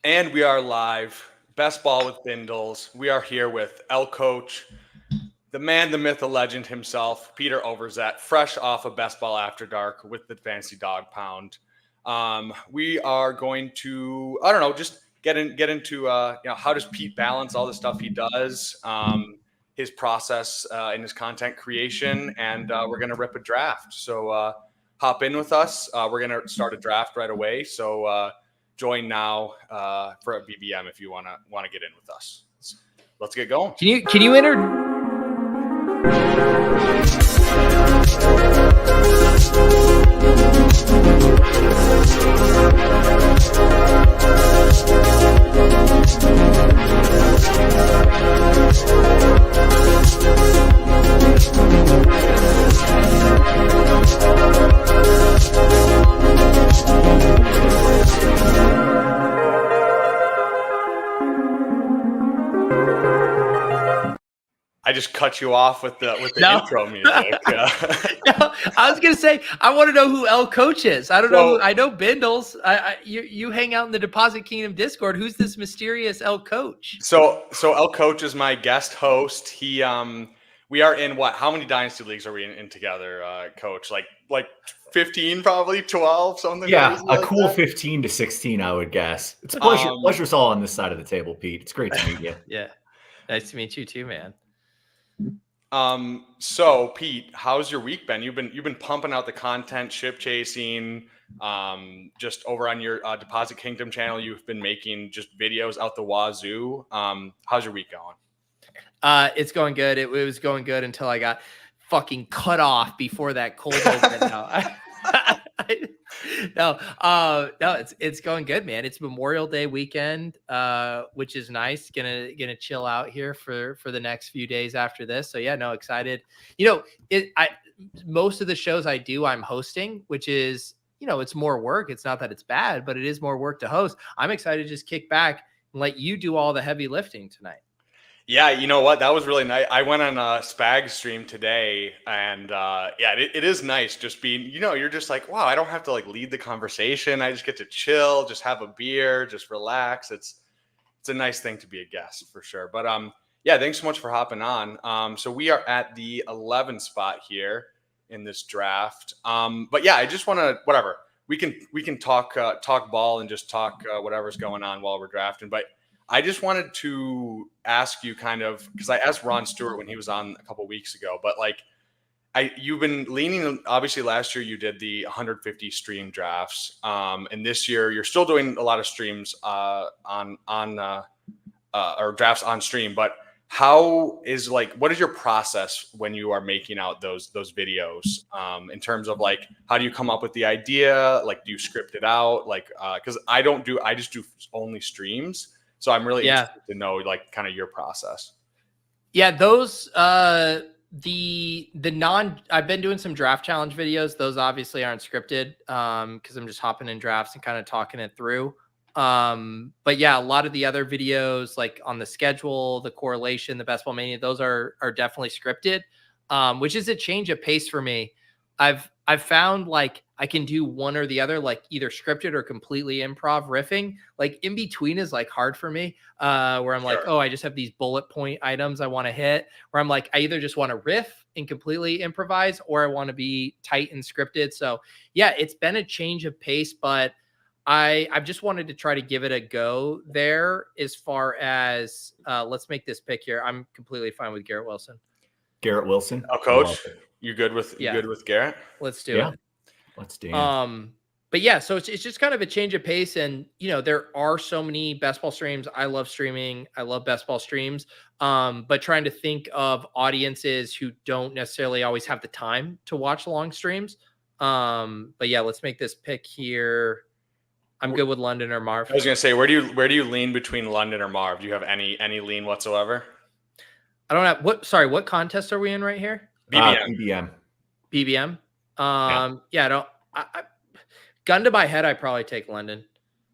And we are live. Best Ball with Bindles. We are here with L Coach, the man, the myth, the legend himself, Peter Overzet, fresh off of Best Ball After Dark with the Fancy Dog Pound. We are going to, I don't know, just get into how does Pete balance all the stuff he does, his process in his content creation, and we're gonna rip a draft. So hop in with us. We're gonna start a draft right away. So join now for a BBM if you wanna get in with us. Let's get going. Can you enter? I just cut you off with the intro music. No, I was gonna say I want to know who L Coach is. I don't know. I know Bindles. You hang out in the Deposit Kingdom Discord. Who's this mysterious L Coach? So L Coach is my guest host. He we are in what? How many dynasty leagues are we in together, Coach? Like 15, probably 12, something. Yeah, a like cool that. 15 to 16, I would guess. It's a pleasure. Pleasure's all on this side of the table, Pete. It's great to meet you. Yeah, nice to meet you too, man. So Pete, how's your week been? You've been pumping out the content, ship chasing, just over on your Deposit Kingdom channel. You've been making just videos out the wazoo. How's your week going? It's going good. It was going good until I got fucking cut off before that cold open. No, it's going good, man. It's Memorial Day weekend, which is nice. Gonna chill out here for the next few days after this. So yeah, no, excited. Most of the shows I do, I'm hosting, which is, it's more work. It's not that it's bad, but it is more work to host. I'm excited to just kick back and let you do all the heavy lifting tonight. Yeah, you know what? That was really nice. I went on a Spag stream today, and it is nice just being, you're just like, wow, I don't have to lead the conversation. I just get to chill, just have a beer, just relax. It's a nice thing to be a guest for sure. But thanks so much for hopping on. So we are at the 11 spot here in this draft. But yeah, I just want to we can talk ball and just talk whatever's going on while we're drafting. But I just wanted to ask you because I asked Ron Stewart when he was on a couple weeks ago, but you've been leaning, obviously last year you did the 150 stream drafts. And this year you're still doing a lot of streams or drafts on stream, but what is your process when you are making out those videos in terms of how do you come up with the idea? Do you script it out? Cause I just do only streams. So I'm really interested to know kind of your process. Yeah, those I've been doing some draft challenge videos. Those obviously aren't scripted because I'm just hopping in drafts and kind of talking it through. But yeah, a lot of the other videos on the schedule, the correlation, the Best Ball Mania, those are definitely scripted, which is a change of pace for me. I've found I can do one or the other, either scripted or completely improv riffing. In between is hard for me, where I'm Sure. I just have these bullet point items I want to hit, where I'm I either just want to riff and completely improvise, or I want to be tight and scripted. So yeah, it's been a change of pace, but I've just wanted to try to give it a go there as far as let's make this pick here. I'm completely fine with Garrett Wilson. Garrett Wilson. Oh, Coach, you good with Garrett? Let's do it. Let's do. But yeah, so it's just kind of a change of pace, and there are so many best ball streams. I love streaming. I love best ball streams. But trying to think of audiences who don't necessarily always have the time to watch long streams. But yeah, let's make this pick here. I'm good with London or Marv. I was gonna say, where do you lean between London or Marv? Do you have any lean whatsoever? I don't have what contest are we in right here? BBM. BBM. Yeah, I don't. Gun to my head, I probably take London.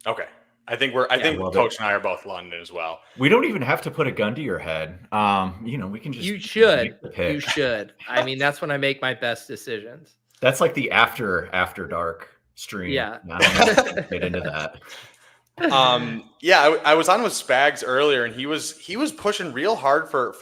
Okay, I think Coach and I are both London as well. We don't even have to put a gun to your head. We can just. You should. You should. I mean, that's when I make my best decisions. That's like the after dark stream. Yeah. I don't know if get into that. Yeah, I was on with Spags earlier, and he was pushing real hard for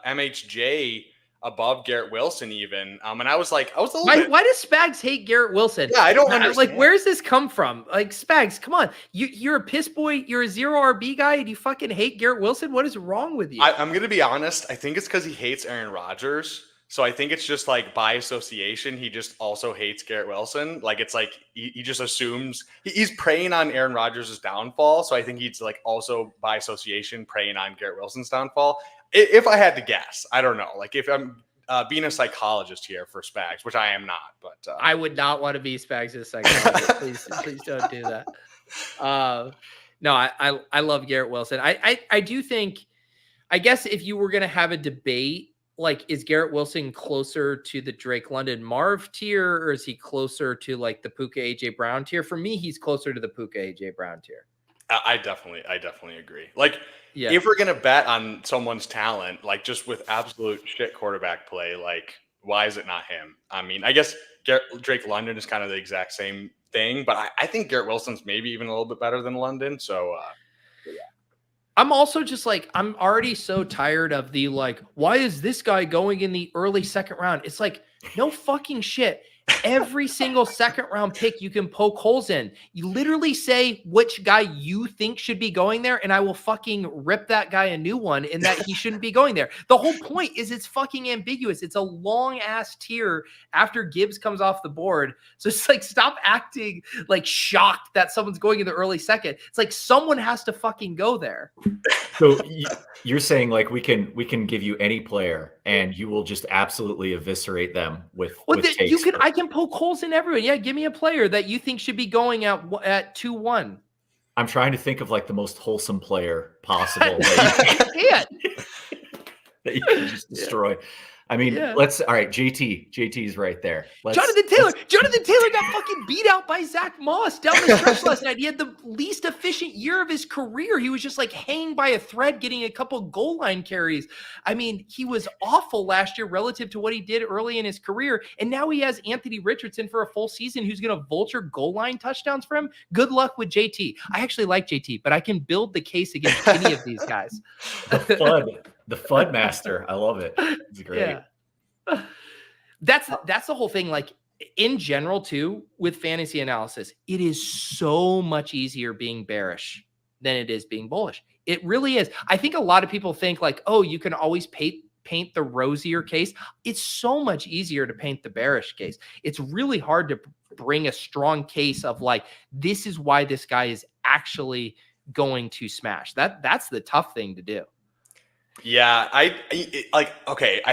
MHJ above Garrett Wilson even. And I was like, I was a little bit. Why does Spags hate Garrett Wilson? Yeah, I don't Like, understand. where's this come from? Like, Spags, come on. You're a piss boy. You're a 0 RB guy, and you fucking hate Garrett Wilson? What is wrong with you? I'm going to be honest. I think it's because he hates Aaron Rodgers. So I think it's just like by association, he just also hates Garrett Wilson. Like it's like he just assumes he's preying on Aaron Rodgers' downfall. So I think he's like also by association preying on Garrett Wilson's downfall. If I had to guess, I don't know. Like if I'm being a psychologist here for Spags, which I am not, but I would not want to be Spags' psychologist. please don't do that. No, I love Garrett Wilson. I do think, I guess if you were going to have a debate, like, is Garrett Wilson closer to the Drake London Marv tier, or is he closer to like the Puka AJ Brown tier? For me, he's closer to the Puka AJ Brown tier. I definitely agree. Like, if we're gonna bet on someone's talent, like just with absolute shit quarterback play, like why is it not him? I mean, I guess Drake London is kind of the exact same thing, but I think Garrett Wilson's maybe even a little bit better than London. So yeah. I'm also just like, I'm already so tired of the like, why is this guy going in the early second round? It's like, no fucking shit. Every single second round pick you can poke holes in. You literally say which guy you think should be going there, and I will fucking rip that guy a new one in that he shouldn't be going there. The whole point is it's fucking ambiguous. It's a long ass tier after Gibbs comes off the board. So it's like, stop acting like shocked that someone's going in the early second. It's like someone has to fucking go there. So you're saying like we can give you any player and you will just absolutely eviscerate them with takes. I can poke holes in everyone. Yeah, give me a player that you think should be going at 2-1. I'm trying to think of like the most wholesome player possible that you can just destroy. I mean, all right, JT's right there. Jonathan Taylor got fucking beat out by Zach Moss down the stretch last night. He had the least efficient year of his career. He was just like hanging by a thread, getting a couple goal line carries. I mean, he was awful last year relative to what he did early in his career. And now he has Anthony Richardson for a full season who's going to vulture goal line touchdowns for him. Good luck with JT. I actually like JT, but I can build the case against any of these guys. The FUD master. I love it. It's great. Yeah. That's the whole thing. Like in general too, with fantasy analysis, it is so much easier being bearish than it is being bullish. It really is. I think a lot of people think like, oh, you can always paint the rosier case. It's so much easier to paint the bearish case. It's really hard to bring a strong case of like, this is why this guy is actually going to smash. That's the tough thing to do. Yeah, I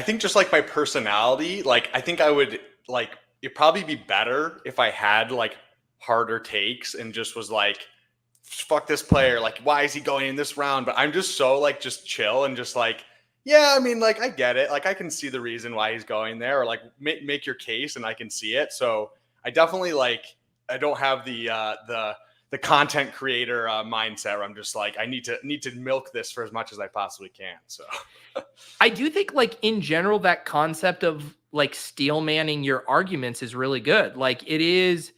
think just like my personality, like I think I would like it'd probably be better if I had like harder takes and just was like, fuck this player, like why is he going in this round? But I'm just so like just chill and just like, yeah, I mean, like I get it, like I can see the reason why he's going there, or like make your case and I can see it. So I definitely like, I don't have the content creator mindset where I'm just like, I need to milk this for as much as I possibly can. So I do think like in general, that concept of like steel manning your arguments is really good. Like it is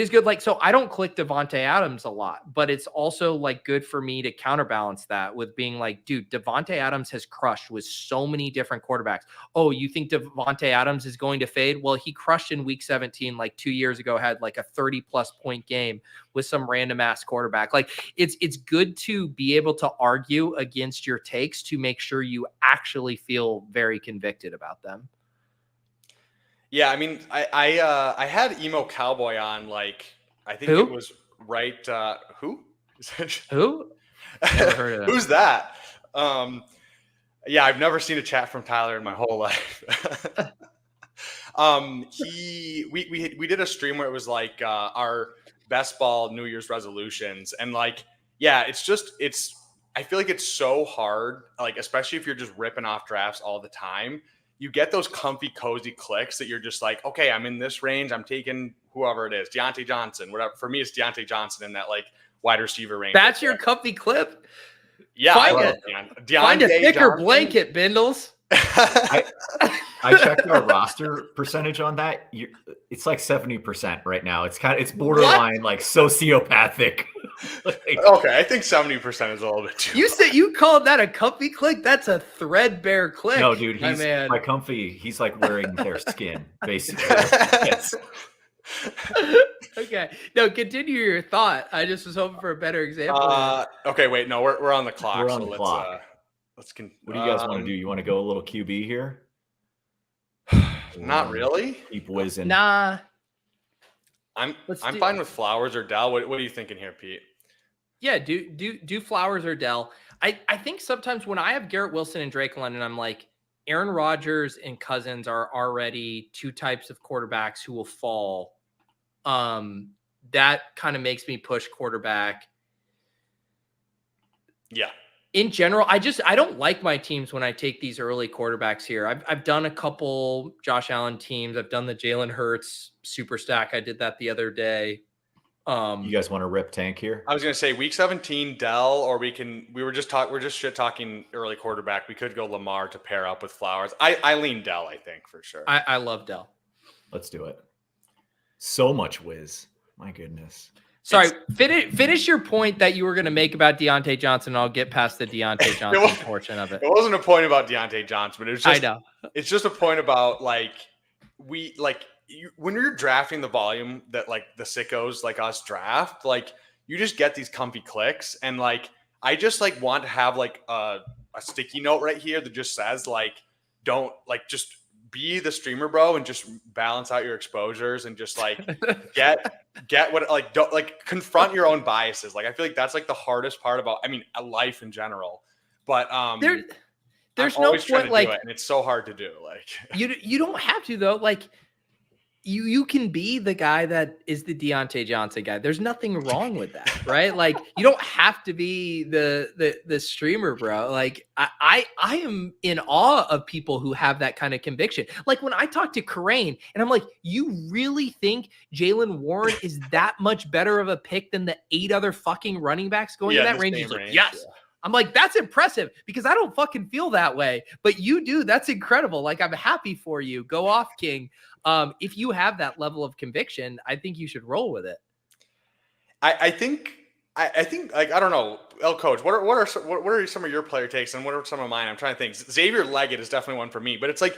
good. Like, so I don't click Devontae Adams a lot, but it's also like good for me to counterbalance that with being like, dude, Devontae Adams has crushed with so many different quarterbacks. Oh, you think Devontae Adams is going to fade? Well, he crushed in week 17, like 2 years ago, had like a 30+ point game with some random ass quarterback. Like it's good to be able to argue against your takes to make sure you actually feel very convicted about them. Yeah, I mean, I had Emo Cowboy on, like, I think Who? It was right. Who? Who? Never heard of that. Who's that? Yeah, I've never seen a chat from Tyler in my whole life. We did a stream where it was like our best ball New Year's resolutions, and like, yeah, I feel like it's so hard, like especially if you're just ripping off drafts all the time. You get those comfy, cozy clicks that you're just like, okay, I'm in this range. I'm taking whoever it is, Deontay Johnson, whatever. For me, it's Deontay Johnson in that like wide receiver range. That's your comfy clip. Yeah, find a thicker blanket, Bindles. I checked our roster percentage on that. It's like 70% right now. It's borderline like sociopathic. Okay, I think 70% is a little bit too. You said you called that a comfy click? That's a threadbare click. No, dude, my he's man. my comfy. He's like wearing their skin, basically. Yes. Okay, no, continue your thought. I just was hoping for a better example. Okay, wait, no, we're on the clock. We're on so the let's clock. What do you guys want to do? You want to go a little QB here? Not really. Keep whizzing. Nah. I'm fine with Flowers or Dell. What are you thinking here, Pete? Yeah, do Flowers or Dell. I think sometimes when I have Garrett Wilson and Drake London, I'm like, Aaron Rodgers and Cousins are already two types of quarterbacks who will fall. That kind of makes me push quarterback. Yeah. In general, I don't like my teams when I take these early quarterbacks here. I've done a couple Josh Allen teams. I've done the Jalen Hurts super stack. I did that the other day. You guys want to rip tank here? I was going to say week 17 Dell, or we're just shit talking early quarterback. We could go Lamar to pair up with Flowers. I lean Dell, I think, for sure. I love Dell. Let's do it. So much whiz. My goodness. Sorry, finish your point that you were going to make about Deontay Johnson. I'll get past the Deontay Johnson portion of it. It wasn't a point about Deontay Johnson, but it was just, I know. It's just a point about when you're drafting the volume that like the sickos like us draft, like you just get these comfy clicks. And like, I just like want to have like a sticky note right here that just says like, don't like, just be the streamer, bro, and just balance out your exposures and just like get what like don't like confront your own biases. Like I feel like that's like the hardest part about life in general. But there's I'm no always trying point to like do it, and it's so hard to do. Like you don't have to though. Like you can be the guy that is the Deontay Johnson guy. There's nothing wrong with that, right? Like you don't have to be the streamer, bro. Like I am in awe of people who have that kind of conviction. Like when I talk to Karain and I'm like, you really think Jaylen Warren is that much better of a pick than the 8 other fucking running backs going in that range? He's like, yes. Yeah. I'm like, that's impressive because I don't fucking feel that way, but you do. That's incredible. Like, I'm happy for you. Go off, King. If you have that level of conviction, I think you should roll with it. I think like, I don't know, Coach, what are some of your player takes and what are some of mine? I'm trying to think. Xavier Leggett is definitely one for me, but it's like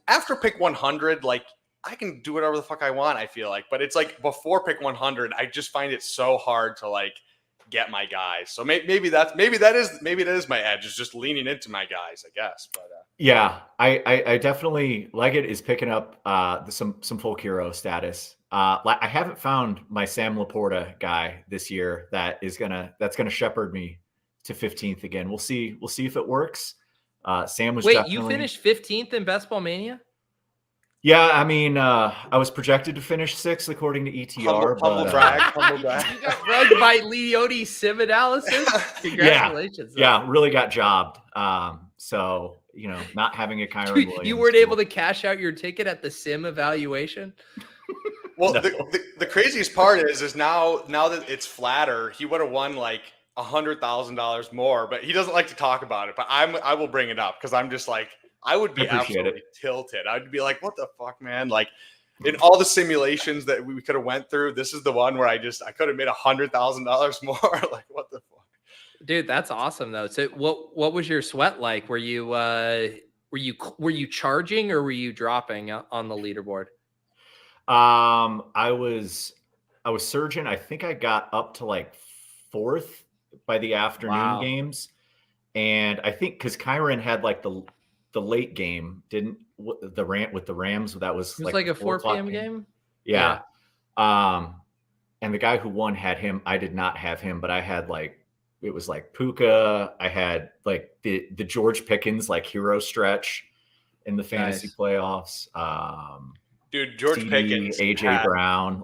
after pick 100, like I can do whatever the fuck I want, I feel like, but it's like before pick 100, I just find it so hard to like get my guys. So maybe that is my edge, is just leaning into my guys, I guess. But yeah, I definitely Leggett is picking up some folk hero status. I haven't found my Sam Laporta guy this year that's gonna shepherd me to 15th again. We'll see if it works. Sam was you finished 15th in Best Ball Mania? Yeah, I mean, I was projected to finish 6th according to ETR. Humble brag. You got rugged by Leote sim analysis. Congratulations. Yeah, really got jobbed. So, not having a Kyron Williams. You weren't able to cash out your ticket at the sim evaluation? Well, no. the craziest part is now that it's flatter, he would have won like $100,000 more, but he doesn't like to talk about it. But I will bring it up because I'm just like, I would be absolutely tilted. I'd be like, what the fuck, man? Like in all the simulations that we could have went through, this is the one where I could have made $100,000 more. Like, what the fuck? Dude, that's awesome though. So what was your sweat like? Were you charging or were you dropping on the leaderboard? I was surging. I think I got up to like 4th by the afternoon games. And I think because Kyron had like the late game, didn't the rant with the Rams, that was like a 4 p.m. game. Yeah. And the guy who won had him. I did not have him, but I had it was like Puka. I had like the George Pickens like hero stretch in the fantasy playoffs. Dude, George Pickens, AJ Brown,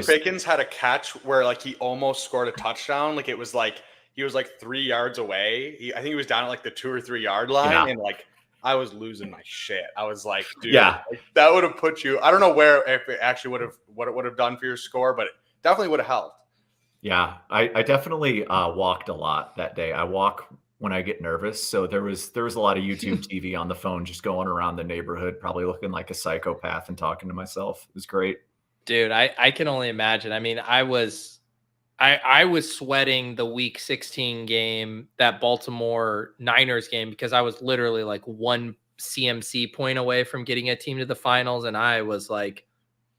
Pickens had a catch where like he almost scored a touchdown. Like it was like he was like 3 yards away. I think he was down at like the 2 or 3 yard line, and like I was losing my shit. I was like, dude, like, that would have put you. I don't know if it actually what it would have done for your score, but it definitely would have helped. Yeah, I definitely walked a lot that day. I walk when I get nervous. So there was a lot of YouTube TV on the phone, just going around the neighborhood, probably looking like a psychopath and talking to myself. It was great. Dude, I can only imagine. I mean, I was sweating the week 16 game, that Baltimore Niners game, because I was literally like one CMC point away from getting a team to the finals, and I was like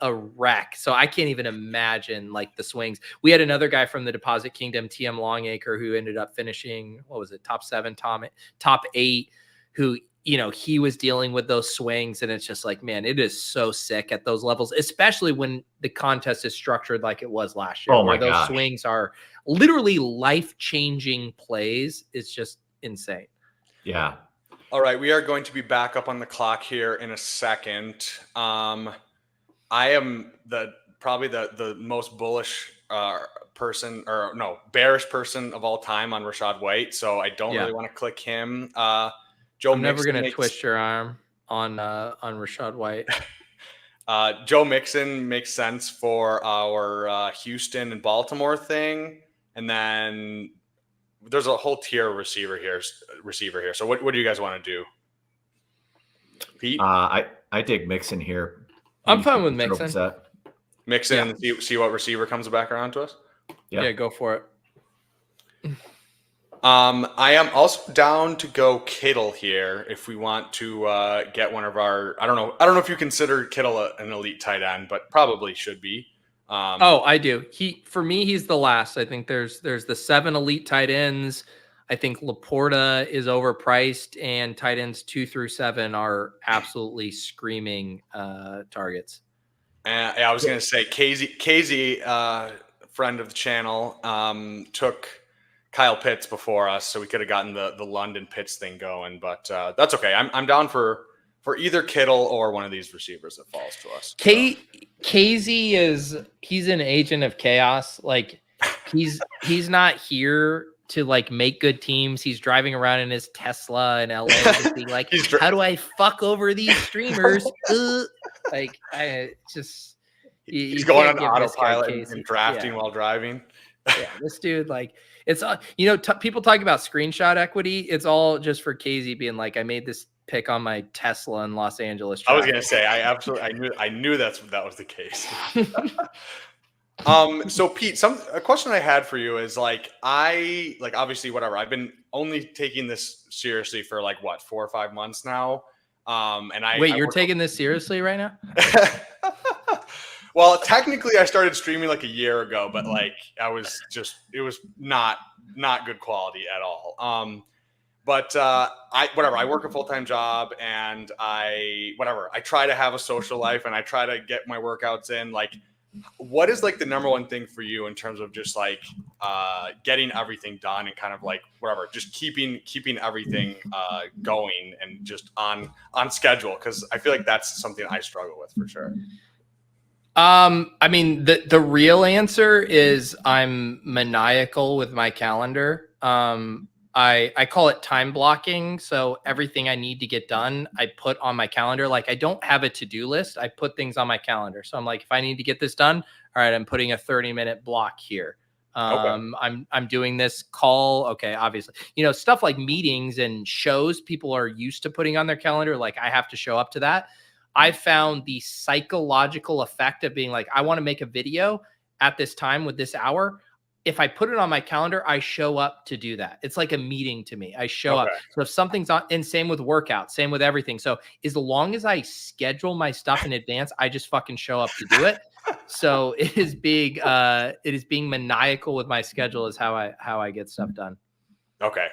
a wreck. So I can't even imagine like the swings. We had another guy from the Deposit Kingdom, TM Longacre, who ended up finishing, what was it, top 7, top 8, who, you know, he was dealing with those swings. And it's just like, man, it is so sick at those levels, especially when the contest is structured like it was last year, where those swings are literally life-changing plays. It's just insane. Yeah. All right, we are going to be back up on the clock here in a second. I am probably the most bullish bearish person of all time on Rachaad White. So I don't really want to click him. I'm never going to twist your arm on Rachaad White. Joe Mixon makes sense for our Houston and Baltimore thing. And then there's a whole tier of receiver here. So what do you guys want to do? Pete? I dig Mixon here. I'm fine with Mixon. Mixon, see what receiver comes back around to us? Yeah, go for it. I am also down to go Kittle here if we want to get one of our. I don't know if you consider Kittle an elite tight end, but probably should be. I do. For me, he's the last. I think there's the 7 elite tight ends. I think Laporta is overpriced, and tight ends 2 through 7 are absolutely screaming targets. I was going to say Casey, friend of the channel, took Kyle Pitts before us, so we could have gotten the London Pitts thing going, but that's okay. I'm down for either Kittle or one of these receivers that falls to us. Casey he's an agent of chaos. Like he's not here to like make good teams. He's driving around in his Tesla in LA, just being like, how do I fuck over these streamers? He's going on autopilot and drafting while driving. Yeah, this dude, like, it's people talk about screenshot equity. It's all just for Casey being like, I made this pick on my Tesla in Los Angeles traffic. I was gonna say, I knew that was the case. So Pete, a question I had for you is obviously whatever. I've been only taking this seriously for 4 or 5 months now. You're taking this seriously right now? Well, technically I started streaming a year ago, but it was not good quality at all. I work a full-time job, and I try to have a social life, and I try to get my workouts in. What is the number one thing for you in terms of just getting everything done and kind of just keeping everything going and just on schedule? Because I feel like that's something I struggle with for sure. I mean, the real answer is I'm maniacal with my calendar. I call it time blocking. So everything I need to get done, I put on my calendar. I don't have a to-do list. I put things on my calendar. So I'm like, if I need to get this done, all right, I'm putting a 30-minute block here. I'm doing this call. Okay. Obviously, stuff like meetings and shows people are used to putting on their calendar. I have to show up to that. I found the psychological effect of being like, I want to make a video at this time with this hour. If I put it on my calendar, I show up to do that. It's like a meeting to me. I show up. So if something's on, and same with workouts, same with everything. So as long as I schedule my stuff in advance, I just fucking show up to do it. So it is being maniacal with my schedule is how I get stuff done. Okay.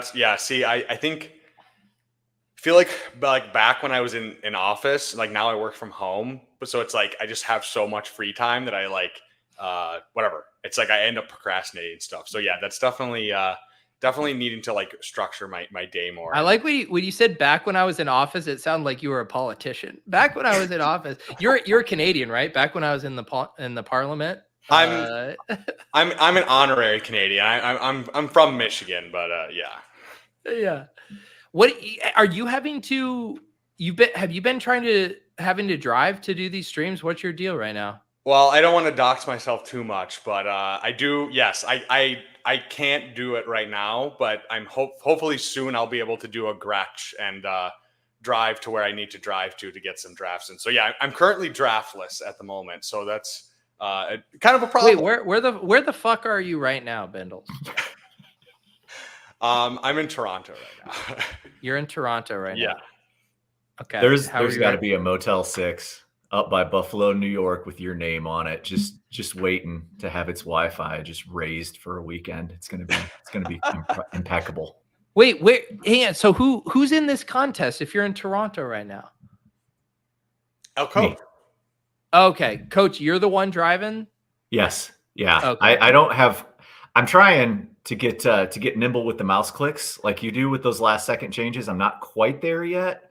See, I feel like back when I was in office, now I work from home, but so it's I just have so much free time that I whatever. It's I end up procrastinating stuff. So yeah, that's definitely needing to structure my day more. I like when you said back when I was in office, it sounded like you were a politician. Back when I was in office, you're Canadian, right? Back when I was in the parliament. I'm an honorary Canadian. I'm from Michigan, but yeah. Yeah. What are you having to? Have you been having to drive to do these streams? What's your deal right now? Well, I don't want to dox myself too much, but I do. Yes, I I can't do it right now, but I'm hopefully soon I'll be able to do a Gretsch and drive to where I need to drive to get some drafts in. So yeah, I'm currently draftless at the moment. So that's kind of a problem. Wait, where the fuck are you right now, Bindles? I'm in Toronto right now. You're in Toronto right now. Yeah. Okay. There's got to be a Motel 6 up by Buffalo, New York, with your name on it, just waiting to have its Wi-Fi just raised for a weekend. It's gonna be impeccable. Wait, hang on. So who's in this contest if you're in Toronto right now? Coach. Okay, Coach, you're the one driving? Yes. Yeah. Okay. I don't have. I'm trying to get nimble with the mouse clicks like you do with those last second changes. I'm not quite there yet.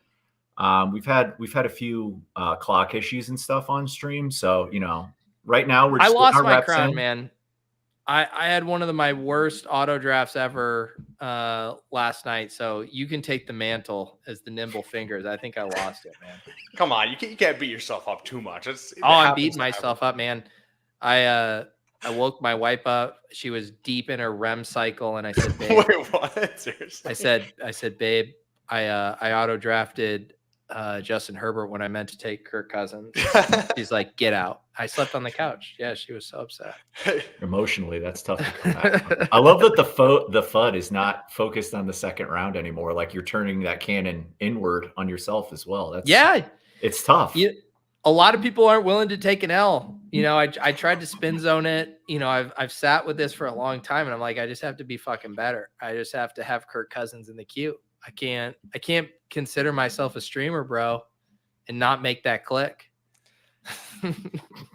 We've had a few clock issues and stuff on stream, so right now we're just lost my crown, man. I had one of my worst auto drafts ever last night, so you can take the mantle as the nimble fingers. I think I lost it, man. Come on, you can't beat yourself up too much. I'm beating myself up, man. I woke my wife up. She was deep in her REM cycle, and I said, "Babe, wait, what?" Seriously? I said, "Babe, I auto drafted Justin Herbert when I meant to take Kirk Cousins." She's like, "Get out." I slept on the couch. Yeah, she was so upset. Emotionally, that's tough to come back. I love that the FUD is not focused on the second round anymore. Like you're turning that cannon inward on yourself as well. It's tough. A lot of people aren't willing to take an L. I tried to spin zone it. I've sat with this for a long time, and I'm like, I just have to be fucking better. I just have to have Kirk Cousins in the queue. I can't consider myself a streamer, bro, and not make that click.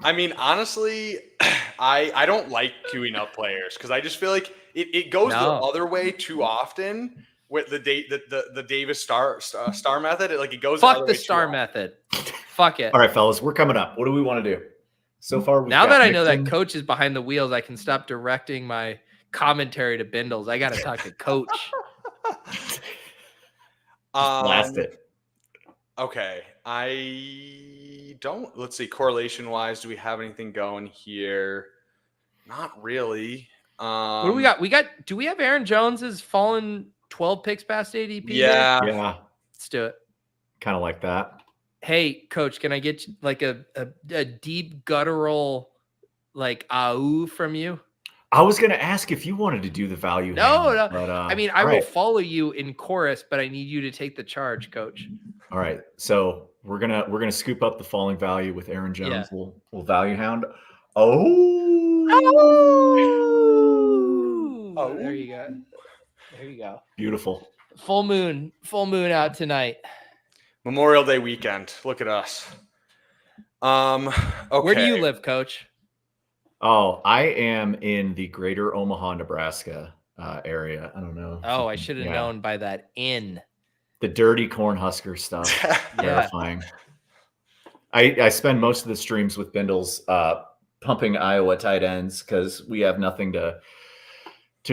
I mean, honestly, I don't like queuing up players because I just feel like it goes the other way too often with the Davis star method. It goes fuck the star method. Fuck it. All right, fellas, we're coming up. What do we want to do? So far, now that I know that Coach is behind the wheels, I can stop directing my commentary to Bindles. I got to talk to Coach. Blast it. Okay. Let's see, correlation wise, do we have anything going here? Not really. What do we got? Do we have Aaron Jones's fallen 12 picks past ADP? Yeah. Yeah. Let's do it. Kind of like that. Hey, Coach, can I get like a deep guttural "ow" from you? I was going to ask if you wanted to do the value. No. But, I mean, I will follow you in chorus, but I need you to take the charge, Coach. All right. So we're gonna scoop up the falling value with Aaron Jones. Yeah. We'll value hound. Oh, there you go. There you go. Beautiful. Full moon out tonight. Memorial Day weekend. Look at us. Okay. Where do you live, Coach? Oh, I am in the greater Omaha, Nebraska area. I don't know. Oh, I should have known by that inn. The dirty Cornhusker stuff. Terrifying. I spend most of the streams with Bindles pumping Iowa tight ends because we have nothing to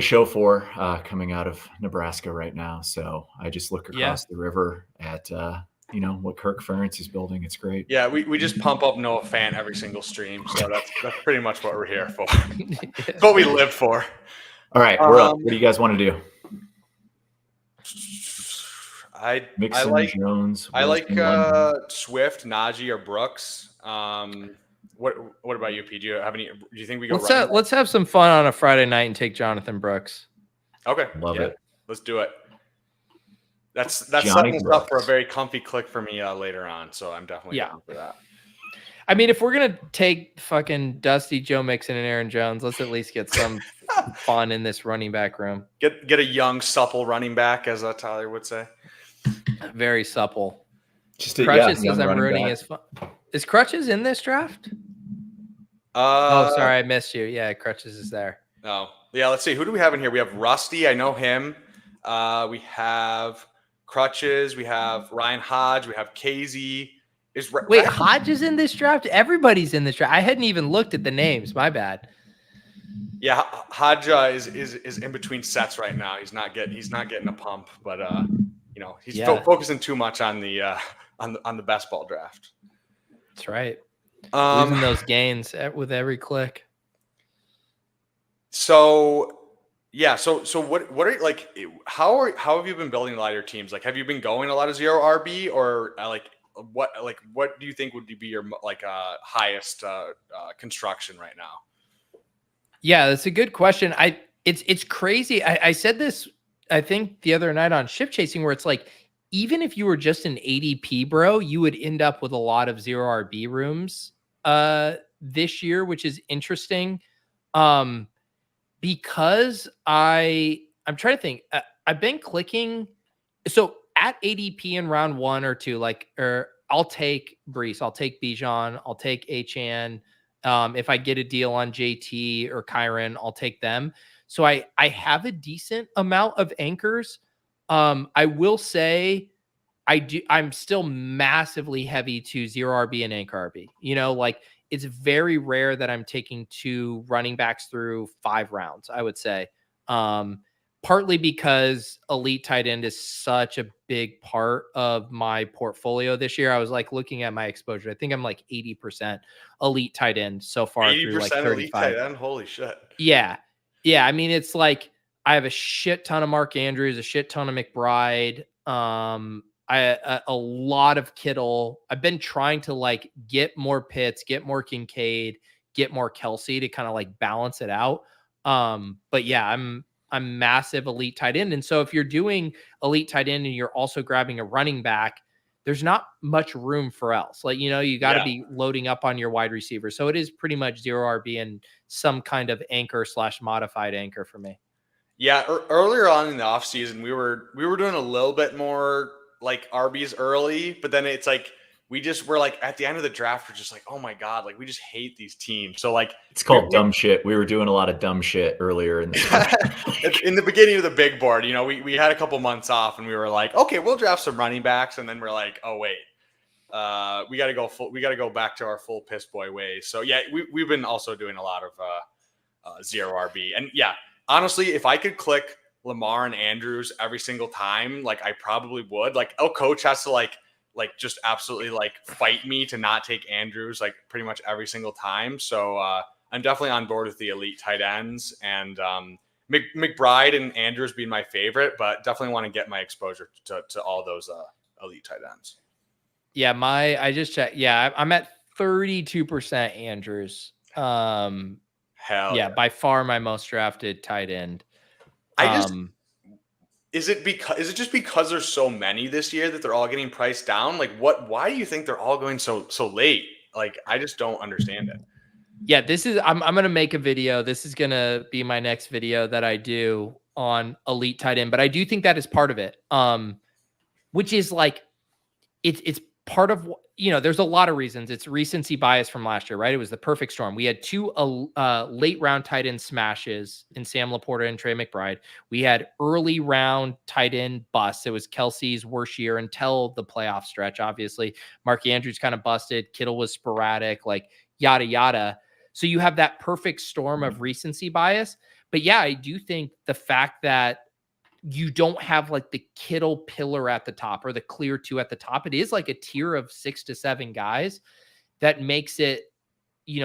show for coming out of Nebraska right now. So I just look across the river at what Kirk Ferentz is building. It's great. Yeah, we just pump up Noah Fant every single stream. So that's pretty much what we're here for. It's what we live for. All right, we're up. What do you guys want to do? I like Jones. I like Swift, Najee, or Brooks. What about you, P? Do you have any? Do you think we go? Let's have some fun on a Friday night and take Jonathan Brooks. Okay, love it. Let's do it. That's setting us up for a very comfy click for me later on. So I'm definitely down for that. I mean, if we're gonna take fucking Dusty, Joe Mixon, and Aaron Jones, let's at least get some fun in this running back room. Get a young, supple running back, as Tyler would say. Very supple. Crutches says I'm ruining his fun. Is Crutches in this draft? Oh, sorry, I missed you. Yeah, Crutches is there. Oh, yeah. Let's see. Who do we have in here? We have Rusty. I know him. We have Crutches. We have Ryan Hodge. We have KZ. Wait, Hodge is in this draft? Everybody's in this draft. I hadn't even looked at the names. My bad. Yeah, Hodge is in between sets right now. He's not getting a pump, but he's focusing too much on the best ball draft. That's right. Losing those gains with every click. So Yeah. So what are like how have you been building a lot of your teams? Like, have you been going a lot of zero RB or what do you think would be your like highest construction right now? Yeah, that's a good question. It's crazy. I said this I think the other night on Ship Chasing where it's like even if you were just an ADP bro, you would end up with a lot of zero RB rooms this year, which is interesting. Because I'm trying to think. I've been clicking so at ADP in round 1 or 2 or I'll take Brees, I'll take Bijan, I'll take Achan. If I get a deal on JT or Kyron, I'll take them. So I have a decent amount of anchors. I will say I'm still massively heavy to zero RB and anchor RB. Like it's very rare that I'm taking 2 running backs through 5 rounds, I would say. Partly because elite tight end is such a big part of my portfolio this year. I was like looking at my exposure. I think I'm like 80% elite tight end so far through like 80% elite 35. tight end. Holy shit. Yeah. Yeah. I mean, it's like I have a shit ton of Mark Andrews, a shit ton of McBride, a lot of Kittle. I've been trying to like get more Pitts, get more Kincaid, get more Kelsey to kind of like balance it out. But yeah, I'm massive elite tight end. And so if you're doing elite tight end and you're also grabbing a running back, there's not much room for else. Like, you got to be loading up on your wide receiver. So it is pretty much zero RB and some kind of anchor / modified anchor for me. Yeah. Earlier on in the offseason, we were doing a little bit more like RBs early, but then it's like, we're like at the end of the draft, we're just like, oh my God, like we just hate these teams. So like it's called dumb shit. We were doing a lot of dumb shit earlier in the in the beginning of the big board. We had a couple months off and we were like, okay, we'll draft some running backs, and then we're like, oh wait, we got to go back to our full piss boy ways. So yeah, we've been also doing a lot of zero RB, and yeah, honestly, if I could click Lamar and Andrews every single time, like I probably would. Like, coach has to like just absolutely like fight me to not take Andrews like pretty much every single time. So I'm definitely on board with the elite tight ends, and McBride and Andrews being my favorite, but definitely want to get my exposure to all those elite tight ends. Yeah, I just checked. Yeah, I'm at 32% Andrews. Hell yeah, by far my most drafted tight end. Is it just because there's so many this year that they're all getting priced down? Like why do you think they're all going so late? Like I just don't understand it. Yeah, I'm going to make a video. This is going to be my next video that I do on elite tight end, but I do think that is part of it. Which is like it's part of, there's a lot of reasons. It's recency bias from last year, right? It was the perfect storm. We had 2 late round tight end smashes in Sam Laporta and Trey McBride. We had early round tight end busts. It was Kelsey's worst year until the playoff stretch. Obviously, Mark Andrews kind of busted. Kittle was sporadic, like yada, yada. So you have that perfect storm of recency bias. But yeah, I do think the fact that you don't have like the Kittle pillar at the top or the clear 2 at the top. It is like a tier of 6 to 7 guys that makes it,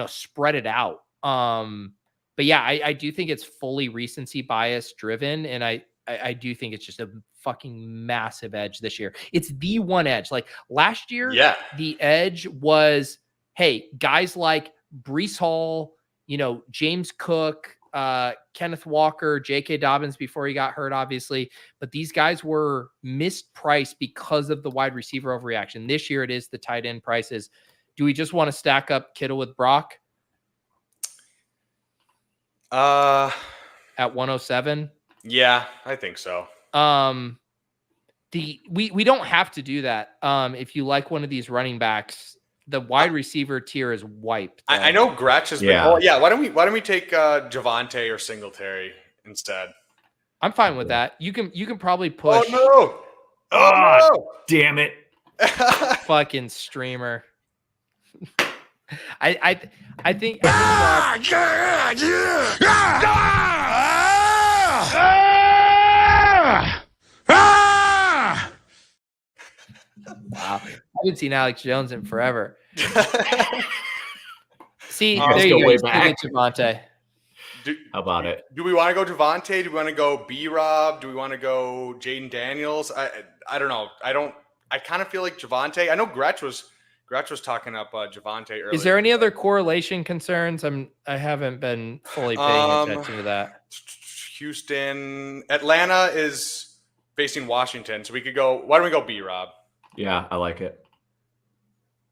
spread it out. But yeah, I do think it's fully recency bias driven. And I do think it's just a fucking massive edge this year. It's the one edge. Like last year, the edge was, hey, guys like Brees Hall, James Cook, Kenneth Walker, J.K. Dobbins before he got hurt, obviously. But these guys were mispriced because of the wide receiver overreaction. This year, it is the tight end prices. Do we just want to stack up Kittle with Brock? At 107? Yeah, I think so. We don't have to do that. If you like one of these running backs, the wide receiver tier is wiped. I know Gretsch has been. Oh yeah, why don't we take Javonte or Singletary instead? I'm fine with that. You can probably push. Oh no! no! Damn it! Fucking streamer. I think. Wow, I haven't seen Alex Jones in forever. See, there you go. Javonte. How about it? Do we want to go Javonte? Do we want to go B-Rob? Do we want to go Jaden Daniels? I don't know. I kind of feel like Javonte. I know Gretsch was talking up Javonte earlier. Is there any other correlation concerns? I haven't been fully paying attention to that. Houston, Atlanta is facing Washington, so we could go. Why don't we go B-Rob? Yeah, I like it.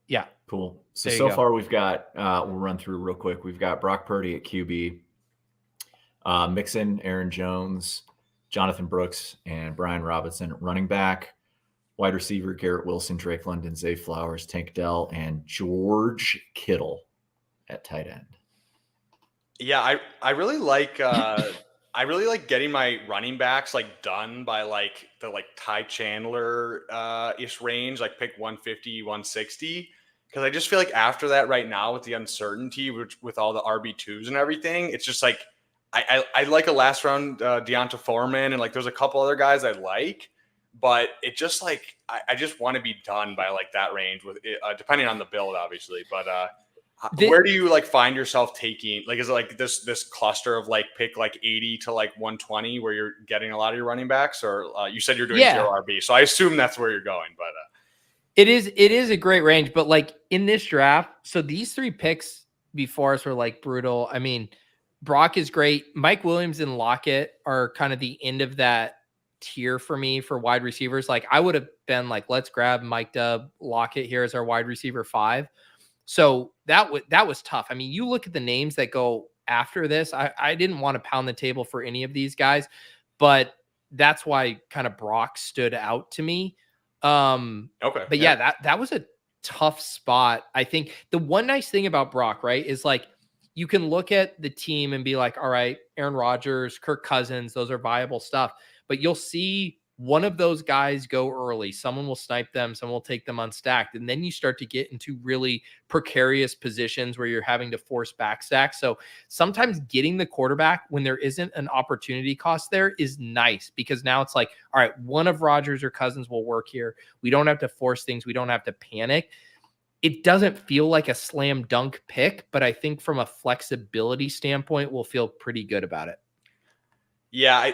Yeah, cool. So far we've got. We'll run through real quick. We've got Brock Purdy at QB, Mixon, Aaron Jones, Jonathan Brooks, and Brian Robinson at running back. Wide receiver, Garrett Wilson, Drake London, Zay Flowers, Tank Dell, and George Kittle at tight end. Yeah, I really like getting my running backs like done by like the Ty Chandler ish range, like pick 150, 160. Because I just feel like after that right now with the uncertainty with all the RB2s and everything, it's just like I like a last round Deonta Foreman, and like there's a couple other guys I like. But it just like I just want to be done by like that range with it, depending on the build, obviously. But where do you like find yourself taking? Like, is it like this cluster of like pick like 80 to like 120 where you're getting a lot of your running backs, or you said you're doing 0 RB, so I assume that's where you're going. But it is a great range. But like in this draft, so these 3 picks before us were like brutal. I mean, Brock is great. Mike Williams and Lockett are kind of the end of that tier for me for wide receivers. Like I would have been like, let's grab Mike Dub, Lockett here as our wide receiver 5. So that was tough. I mean, you look at the names that go after this. I didn't want to pound the table for any of these guys, but that's why kind of Brock stood out to me. Okay. But yeah, that was a tough spot. I think the one nice thing about Brock, right, is like you can look at the team and be like, all right, Aaron Rodgers, Kirk Cousins, those are viable stuff. But you'll see one of those guys go early. Someone will snipe them. Someone will take them unstacked. And then you start to get into really precarious positions where you're having to force backstack. So sometimes getting the quarterback when there isn't an opportunity cost there is nice, because now it's like, all right, one of Rodgers or Cousins will work here. We don't have to force things. We don't have to panic. It doesn't feel like a slam dunk pick, but I think from a flexibility standpoint, we'll feel pretty good about it. Yeah,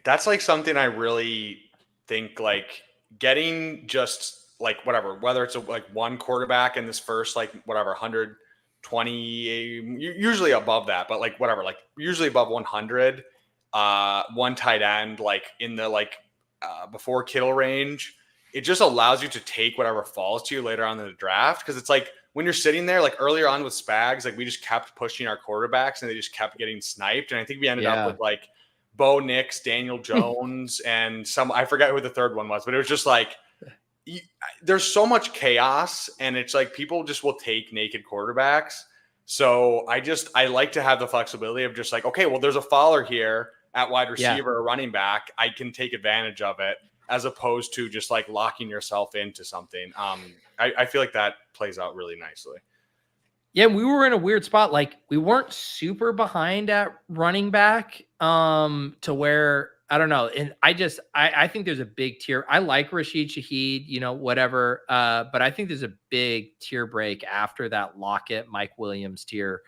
that's like something I really think like getting just like whatever, whether it's like one quarterback in this first, like whatever, 120, usually above that, but like whatever, like usually above 100, one tight end, like in the before Kittle range, it just allows you to take whatever falls to you later on in the draft. Cause it's like when you're sitting there, like earlier on with Spags, like we just kept pushing our quarterbacks and they just kept getting sniped. And I think we ended up with like Bo Nix, Daniel Jones, and I forget who the third one was, but it was just like, there's so much chaos, and it's like people just will take naked quarterbacks. So I like to have the flexibility of just like, okay, well, there's a faller here at wide receiver or running back. I can take advantage of it, as opposed to just like locking yourself into something. I feel like that plays out really nicely. Yeah, we were in a weird spot. Like we weren't super behind at running back to where, I don't know. And I think there's a big tier. I like Rashid Shaheed, whatever. But I think there's a big tier break after that Lockett, Mike Williams tier.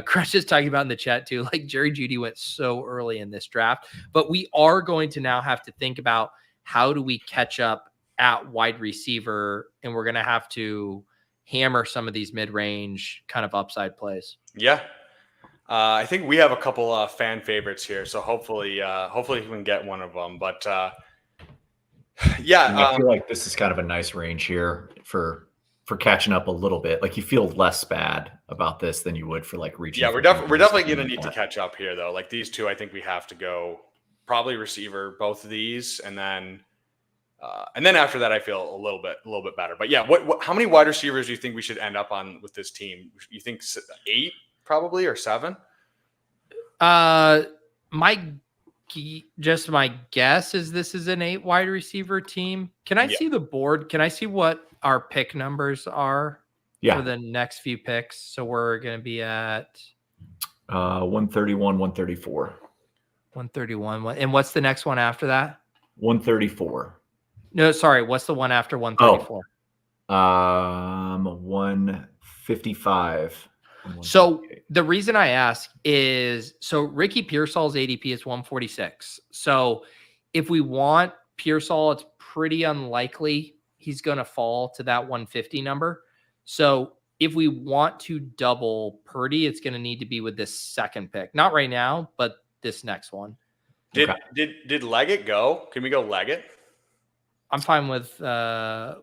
Crush is talking about in the chat too. Like Jerry Jeudy went so early in this draft, but we are going to now have to think about how do we catch up at wide receiver, and we're going to have to hammer some of these mid-range kind of upside plays. Yeah. I think we have a couple fan favorites here, so hopefully we can get one of them. But I feel like this is kind of a nice range here for catching up a little bit. Like you feel less bad about this than you would for like reaching. Yeah, we're definitely going to need to catch up here though. Like these two, I think we have to go probably receiver, both of these, and then after that, I feel a little bit better. But yeah, how many wide receivers do you think we should end up on with this team? You think 8 probably, or 7? My guess is this is an 8 wide receiver team. Can I see the board? Can I see what our pick numbers are for the next few picks? So we're going to be at 131, 134. 131. And what's the next one after that? 134. No, sorry. What's the one after 134? 155. So the reason I ask is, so Ricky Pearsall's ADP is 146. So if we want Pearsall, it's pretty unlikely he's going to fall to that 150 number. So if we want to double Purdy, it's going to need to be with this second pick. Not right now, but this next one. Did Leggett go? Can we go Leggett? I'm fine with either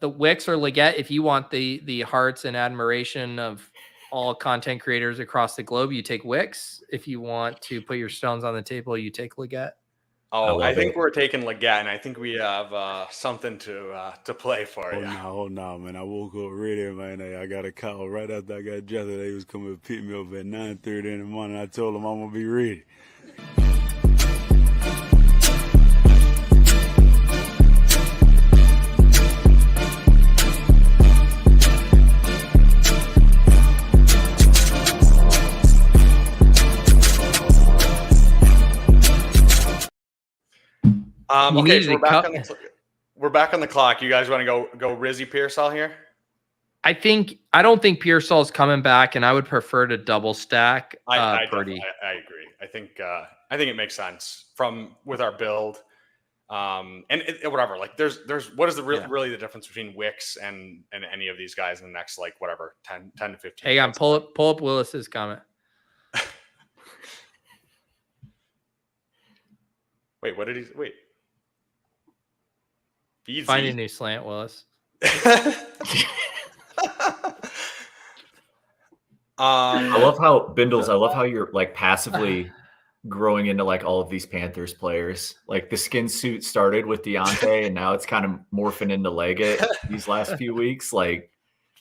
the Wicks or Leggett. If you want the hearts and admiration of all content creators across the globe, you take Wicks. If you want to put your stones on the table, you take Leggett. Oh, I think we're taking Leggett, and I think we have something to play for you. Oh no, man! I woke up ready, man. I got a call right after I got dressed. They was coming to pick me up at 9:30 in the morning. I told them I'm gonna be ready. Okay, so we're back on the clock. You guys want to go Rizzy Pearsall here? I don't think Pearsall's coming back, and I would prefer to double stack Purdy. I agree. I think it makes sense with our build. And whatever. Like there's what is really the difference between Wicks and any of these guys in the next 10 to 15. Hang on, pull up Willis's comment. Wait, what did he wait? Find a new slant, Willis. I love how Bindles. I love how you're like passively growing into like all of these Panthers players. Like the skin suit started with Deontay, and now it's kind of morphing into Leggett these last few weeks. Like,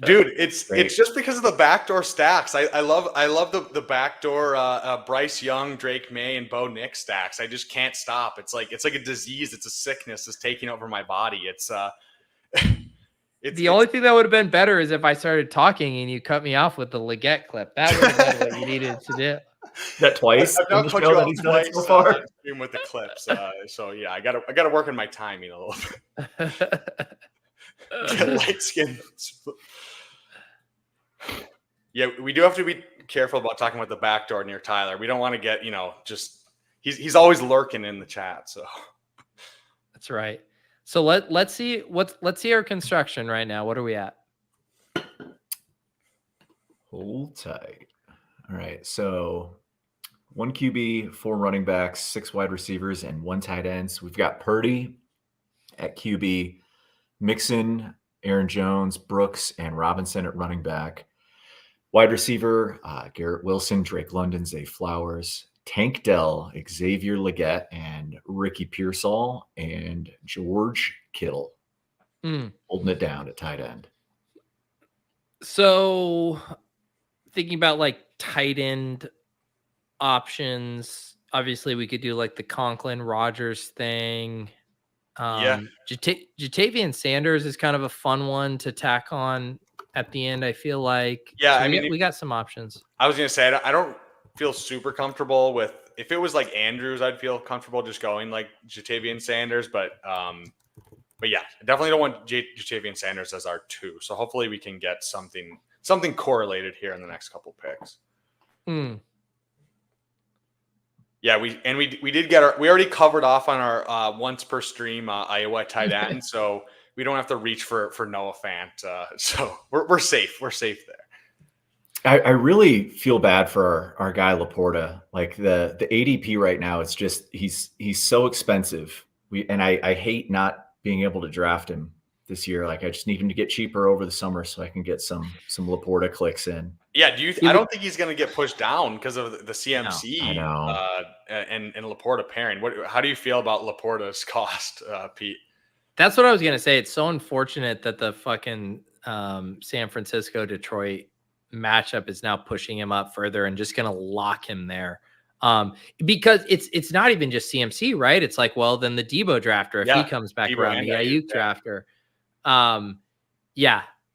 dude, it's just because of the backdoor stacks. I love the backdoor Bryce Young, Drake May, and Bo Nick stacks. I just can't stop. It's like a disease. It's a sickness that's taking over my body. It's the only thing that would have been better is if I started talking and you cut me off with the Leggett clip. That would have been what you needed to do. That twice. I've not cut you off twice so far. With the clips. So yeah, I gotta work on my timing a little bit. Light skin. Yeah, we do have to be careful about talking about the backdoor near Tyler. We don't want to get, he's always lurking in the chat. So that's right. So let's see our construction right now. What are we at? Hold tight. All right. So 1 QB, 4 running backs, 6 wide receivers, and 1 tight end. So we've got Purdy at QB, Mixon, Aaron Jones, Brooks, and Robinson at running back. Wide receiver, Garrett Wilson, Drake London, Zay Flowers, Tank Dell, Xavier Leggett, and Ricky Pearsall, and George Kittle holding it down at tight end. So thinking about like tight end options, obviously we could do like the Conklin Rogers thing. Jatavian Sanders is kind of a fun one to tack on at the end, I feel like. Yeah, so we got some options. I was gonna say I don't feel super comfortable with, if it was like Andrews, I'd feel comfortable just going like Jatavian Sanders, but yeah, I definitely don't want Jatavian Sanders as our 2. So hopefully we can get something correlated here in the next couple picks. Yeah, we did get we already covered off on our once per stream Iowa tight end, so we don't have to reach for Noah Fant. So we're safe. We're safe there. I really feel bad for our guy Laporta. Like the ADP right now, it's just he's so expensive. I hate not being able to draft him this year. Like I just need him to get cheaper over the summer so I can get some Laporta clicks in. Yeah, I don't think he's going to get pushed down because of the CMC and Laporta pairing. How do you feel about Laporta's cost, Pete? That's what I was going to say. It's so unfortunate that the fucking San Francisco Detroit matchup is now pushing him up further and just going to lock him there. Because it's not even just CMC, right? It's like, well, then the Debo drafter, if he comes back around, the Ayuk drafter.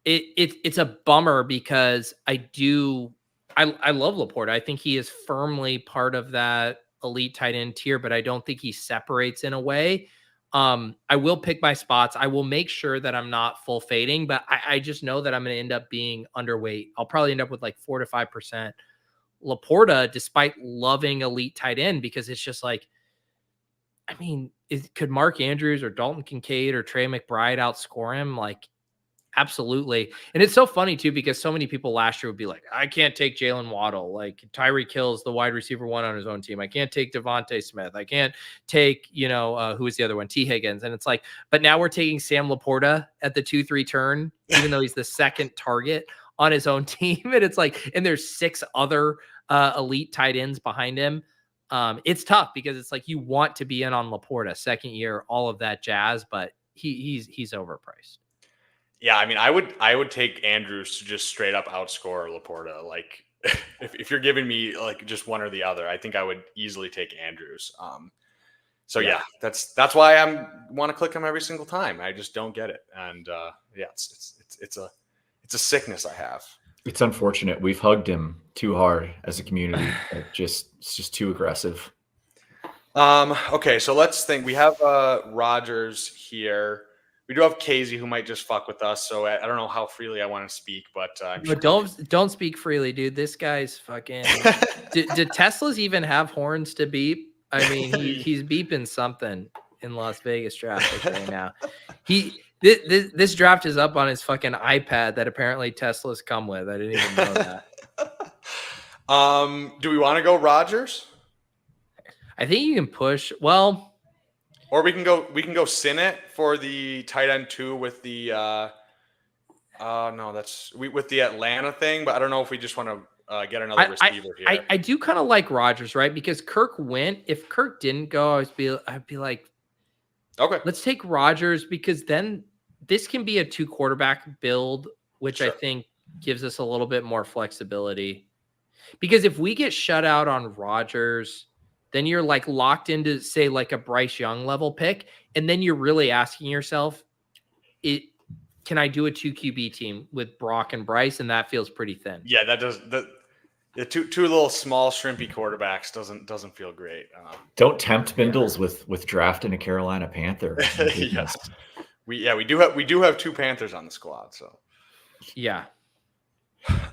It's a bummer because I love Laporta. I think he is firmly part of that elite tight end tier, but I don't think he separates in a way. I will pick my spots. I will make sure that I'm not full fading, but I just know that I'm going to end up being underweight. I'll probably end up with like 4 to 5% Laporta, despite loving elite tight end, because it's just like, I mean, could Mark Andrews or Dalton Kincaid or Trey McBride outscore him? Like, absolutely. And it's so funny too, because so many people last year would be like, I can't take Jalen Waddle. Like Tyreek Hill's the wide receiver one on his own team. I can't take Devontae Smith. I can't take, who is the other one? T Higgins. And it's like, but now we're taking Sam Laporta at the 2-3 turn, even though he's the second target on his own team. And it's like, and there's 6 other elite tight ends behind him. It's tough because it's like, you want to be in on Laporta, second year, all of that jazz, but he's overpriced. Yeah, I mean, I would take Andrews to just straight up outscore Laporta. Like, if you're giving me like just one or the other, I think I would easily take Andrews. So yeah, that's why I want to click him every single time. I just don't get it, and yeah, it's a sickness I have. It's unfortunate. We've hugged him too hard as a community. It's just too aggressive. Okay, so let's think. We have Rogers here. We do have Casey who might just fuck with us. So I don't know how freely I want to speak, but sure don't speak freely, dude. This guy's fucking. do Teslas even have horns to beep? I mean, he's beeping something in Las Vegas traffic right now. This draft is up on his fucking iPad that apparently Teslas come with. I didn't even know that. Do we want to go Rogers? I think you can push. Well. Or we can go Sinnott for the tight end 2 with the with the Atlanta thing, but I don't know if we just want to get another receiver here. I do kind of like Rogers, right? Because Kirk went. If Kirk didn't go, I'd be like, okay, let's take Rogers, because then this can be a 2 quarterback build, which I think gives us a little bit more flexibility. Because if we get shut out on Rogers, then you're like locked into, say, like a Bryce Young level pick. And then you're really asking yourself, can I do a 2 QB team with Brock and Bryce? And that feels pretty thin. Yeah, that does. The two little small shrimpy quarterbacks doesn't feel great. Don't tempt Bindles with drafting a Carolina Panther. Yes, we do have 2 Panthers on the squad. So yeah.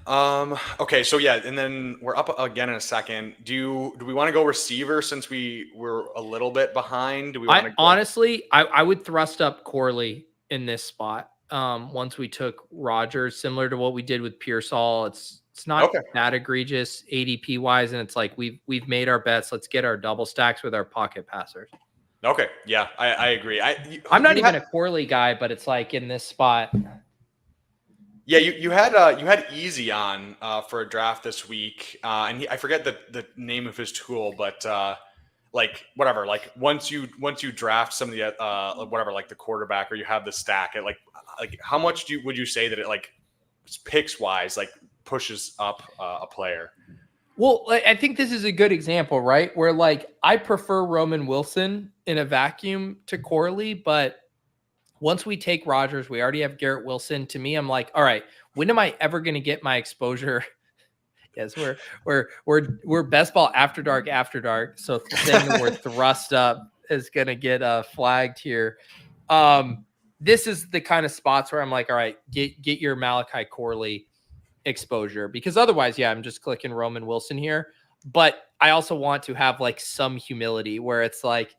Okay, so yeah, and then we're up again in a second. Do we want to go receiver since we were a little bit behind? Do we want to honestly, I would thrust up Corley in this spot. Once we took Rogers, similar to what we did with Pearsall. It's not that egregious ADP wise, and it's like we've made our bets. Let's get our double stacks with our pocket passers. Okay, yeah, I agree. I'm not even a Corley guy, but it's like in this spot. Yeah, you had Easy on for a draft this week, and I forget the name of his tool, but like whatever, like once you draft some of the whatever, like the quarterback, or you have the stack, it like how much would you say that it like picks wise like pushes up a player? Well, I think this is a good example, right? Where like I prefer Roman Wilson in a vacuum to Corley, but once we take Rogers, we already have Garrett Wilson. To me, I'm like, all right, when am I ever going to get my exposure? Yes, we're best ball after dark. So saying that we're thrust up is going to get flagged here. This is the kind of spots where I'm like, all right, get your Malachi Corley exposure, because otherwise, yeah, I'm just clicking Roman Wilson here. But I also want to have like some humility where it's like,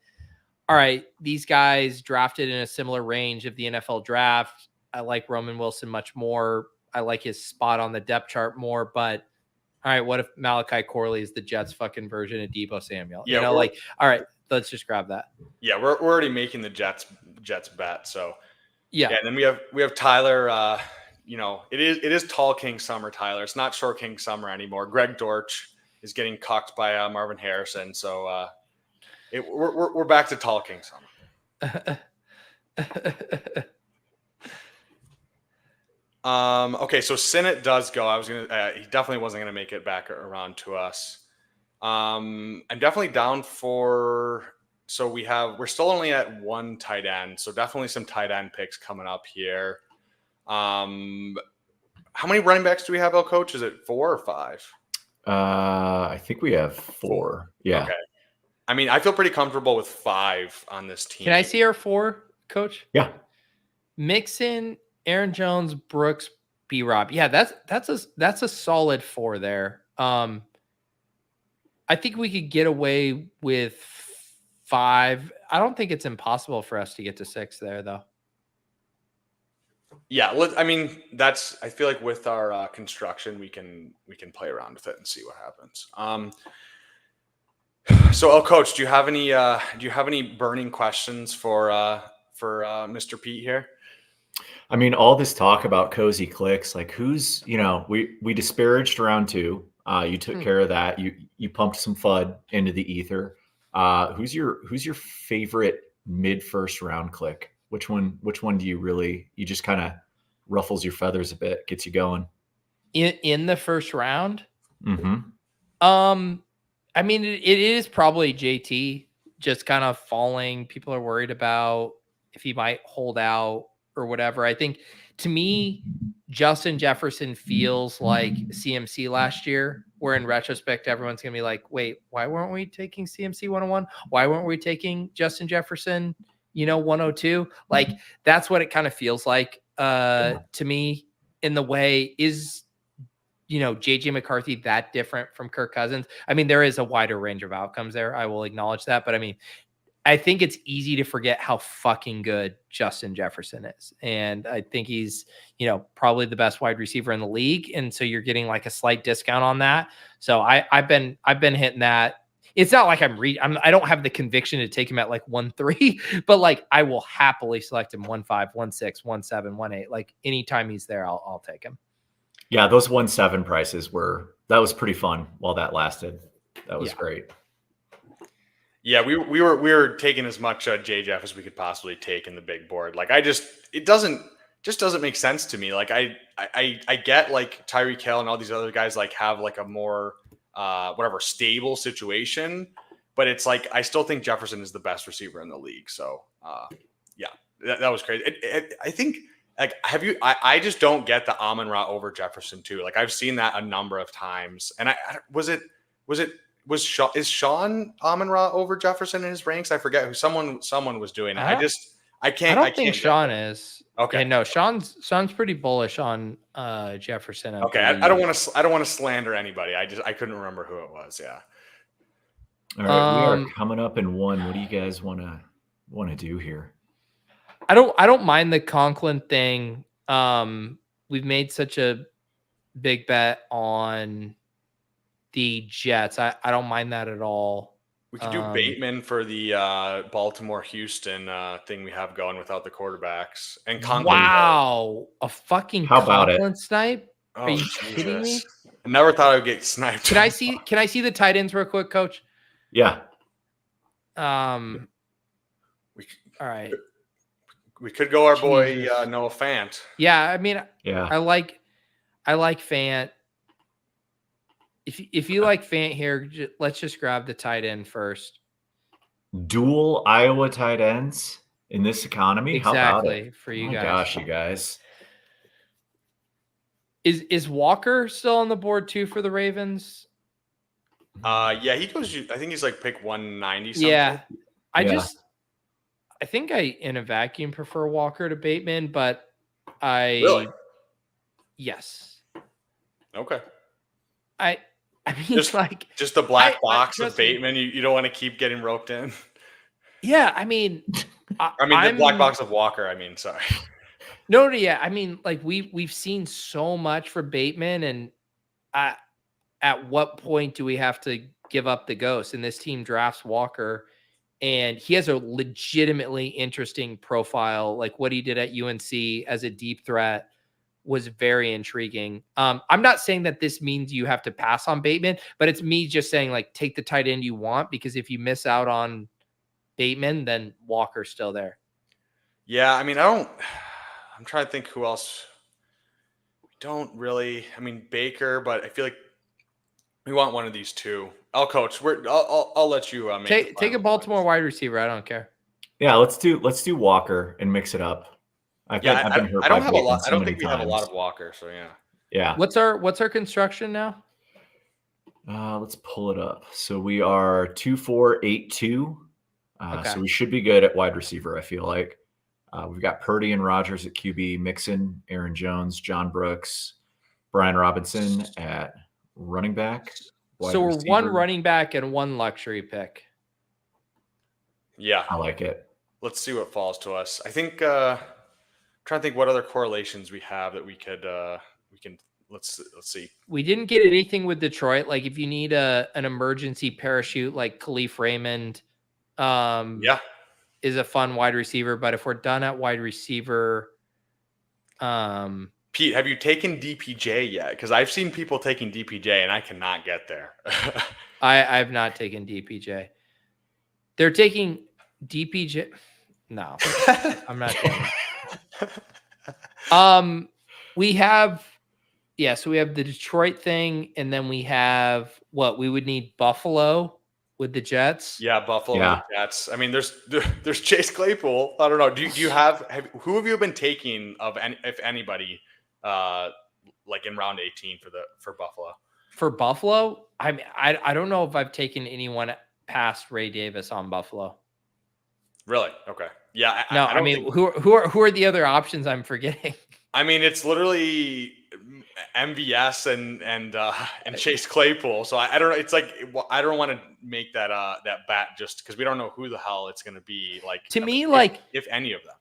all right, these guys drafted in a similar range of the NFL draft. I like Roman Wilson much more. I like his spot on the depth chart more. But all right, what if Malachi Corley is the Jets fucking version of Deebo Samuel? Yeah, all right, let's just grab that. Yeah, we're already making the Jets bet. So yeah, and then we have Tyler. It is tall King Summer, Tyler. It's not short King Summer anymore. Greg Dortch is getting cucked by Marvin Harrison. So we're back to tall King Summer. Okay, so Sinnott does go. He definitely wasn't gonna make it back around to us. I'm definitely down for. So we're still only at 1 tight end. So definitely some tight end picks coming up here. How many running backs do we have, El Coach? Is it 4 or 5? I think we have 4. Yeah. Okay. I mean, I feel pretty comfortable with 5 on this team. Can I see our 4, Coach? Yeah. Mixon, Aaron Jones, Brooks, B-Rob. Yeah, that's a solid 4 there. I think we could get away with 5. I don't think it's impossible for us to get to 6 there, though. Yeah, I mean, I feel like with our construction, we can play around with it and see what happens. So, Coach, do you have any burning questions for Mr. Pete here? I mean, all this talk about cozy clicks, like who's, we disparaged round 2. You took care of that. You pumped some FUD into the ether. Who's your favorite mid first round click? Which one do you just kind of ruffles your feathers a bit, gets you going? In the first round? Mm-hmm. I mean, it is probably JT just kind of falling. People are worried about if he might hold out or whatever. I think, to me, Justin Jefferson feels like CMC last year, where in retrospect, everyone's going to be like, wait, why weren't we taking CMC 101? Why weren't we taking Justin Jefferson, 102? Like, that's what it kind of feels like to me, in the way is, JJ McCarthy that different from Kirk Cousins? I mean, there is a wider range of outcomes there. I will acknowledge that. But I mean, I think it's easy to forget how fucking good Justin Jefferson is. And I think he's, probably the best wide receiver in the league. And so you're getting like a slight discount on that. So I've been hitting that. It's not like I don't have the conviction to take him at like 1-3, but like I will happily select him 1-5, 1-6, 1-7, 1-8. Like anytime he's there, I'll take him. Yeah, those 1-7 prices that was pretty fun while that lasted. That was great. Yeah, we were taking as much JJF as we could possibly take in the big board. Like it doesn't make sense to me. Like I get like Tyreek Hill and all these other guys like have like a more stable situation, but it's like I still think Jefferson is the best receiver in the league. So yeah, that was crazy. I think. Like, I just don't get the Amon-Ra over Jefferson too. Like I've seen that a number of times. And is Sean Amon-Ra over Jefferson in his ranks? I forget who someone was doing it. I don't think Sean is. Okay. Yeah, no, Sean's pretty bullish on Jefferson. Okay. I don't want to slander anybody. I couldn't remember who it was. Yeah. All right. We are coming up in 1. What do you guys want to do here? I don't mind the Conklin thing. We've made such a big bet on the Jets. I don't mind that at all. We could do Bateman for the Baltimore-Houston thing we have going without the quarterbacks. And Conklin. Wow. A fucking Conklin snipe? Oh, are you kidding me? I never thought I would get sniped. Can I see the tight ends real quick, Coach? Yeah. All right. We could go our boy Noah Fant. Yeah, I mean, yeah, I like Fant. If you like Fant here, let's just grab the tight end first. Dual Iowa tight ends in this economy. Exactly. How about it? For you guys. guys. Gosh, you guys. Is Walker still on the board too for the Ravens? Yeah, he goes. I think he's like pick 190. Something. Yeah, I think in a vacuum prefer Walker to Bateman, but Really? Yes. Okay. I mean, just the black box of Bateman. You don't want to keep getting roped in. Yeah, I mean, the black box of Walker. I mean, sorry. No, yeah. I mean, like we've seen so much for Bateman, and at what point do we have to give up the ghost? And this team drafts Walker, and he has a legitimately interesting profile. Like what he did at UNC as a deep threat was very intriguing. I'm not saying that this means you have to pass on Bateman, but it's me just saying like take the tight end you want, because if you miss out on Bateman, then Walker's still there. Yeah, I mean, I'm trying to think who else. We don't really. I mean, Baker, but I feel like we want one of these two. Coach. I'll let you take a Baltimore wide receiver. I don't care. Yeah, let's do Walker and mix it up. I've been hurt. I don't have a lot. I don't think we have a lot of Walker. So yeah. Yeah. What's our construction now? Let's pull it up. So we are 2-4-8-2. Okay. So we should be good at wide receiver, I feel like. We've got Purdy and Rogers at QB, Mixon, Aaron Jones, John Brooks, Brian Robinson at running back. So we're one running back and one luxury pick. Yeah. I like it. Let's see what falls to us. I think I'm trying to think what other correlations we have that we can let's see. We didn't get anything with Detroit. Like if you need an emergency parachute, like Khalif Raymond, is a fun wide receiver. But if we're done at wide receiver, Pete, have you taken DPJ yet? Because I've seen people taking DPJ and I cannot get there. I've not taken DPJ. They're taking DPJ. No, I'm not taking. We have. Yeah, so we have the Detroit thing, and then we have what we would need Buffalo with the Jets. Yeah, Buffalo with the Jets. I mean, there's Chase Claypool. I don't know. Do you have who have you been taking of if anybody, like in round 18 for Buffalo? For Buffalo, I mean, I don't know if I've taken anyone past Ray Davis on Buffalo. Really? Okay. Yeah. I mean, who are the other options I'm forgetting? I mean, it's literally MVS and Chase Claypool. So I don't know. It's like I don't want to make that bet just because we don't know who the hell it's going to be. Like to me, if any of them.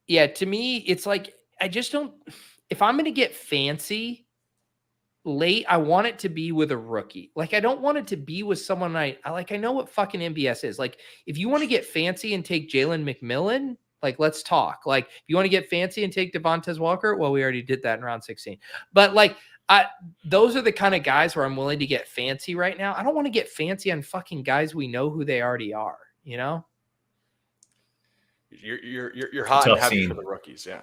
Yeah, to me, it's like I just don't. If I'm going to get fancy late, I want it to be with a rookie. Like I don't want it to be with someone I like. I know what fucking MVS is. Like if you want to get fancy and take Jalen McMillan. Like, let's talk. Like, if you want to get fancy and take Devontae Walker, well, we already did that in round 16. But, like, those are the kind of guys where I'm willing to get fancy right now. I don't want to get fancy on fucking guys we know who they already are, you know? You're hot and heavy for the rookies, yeah.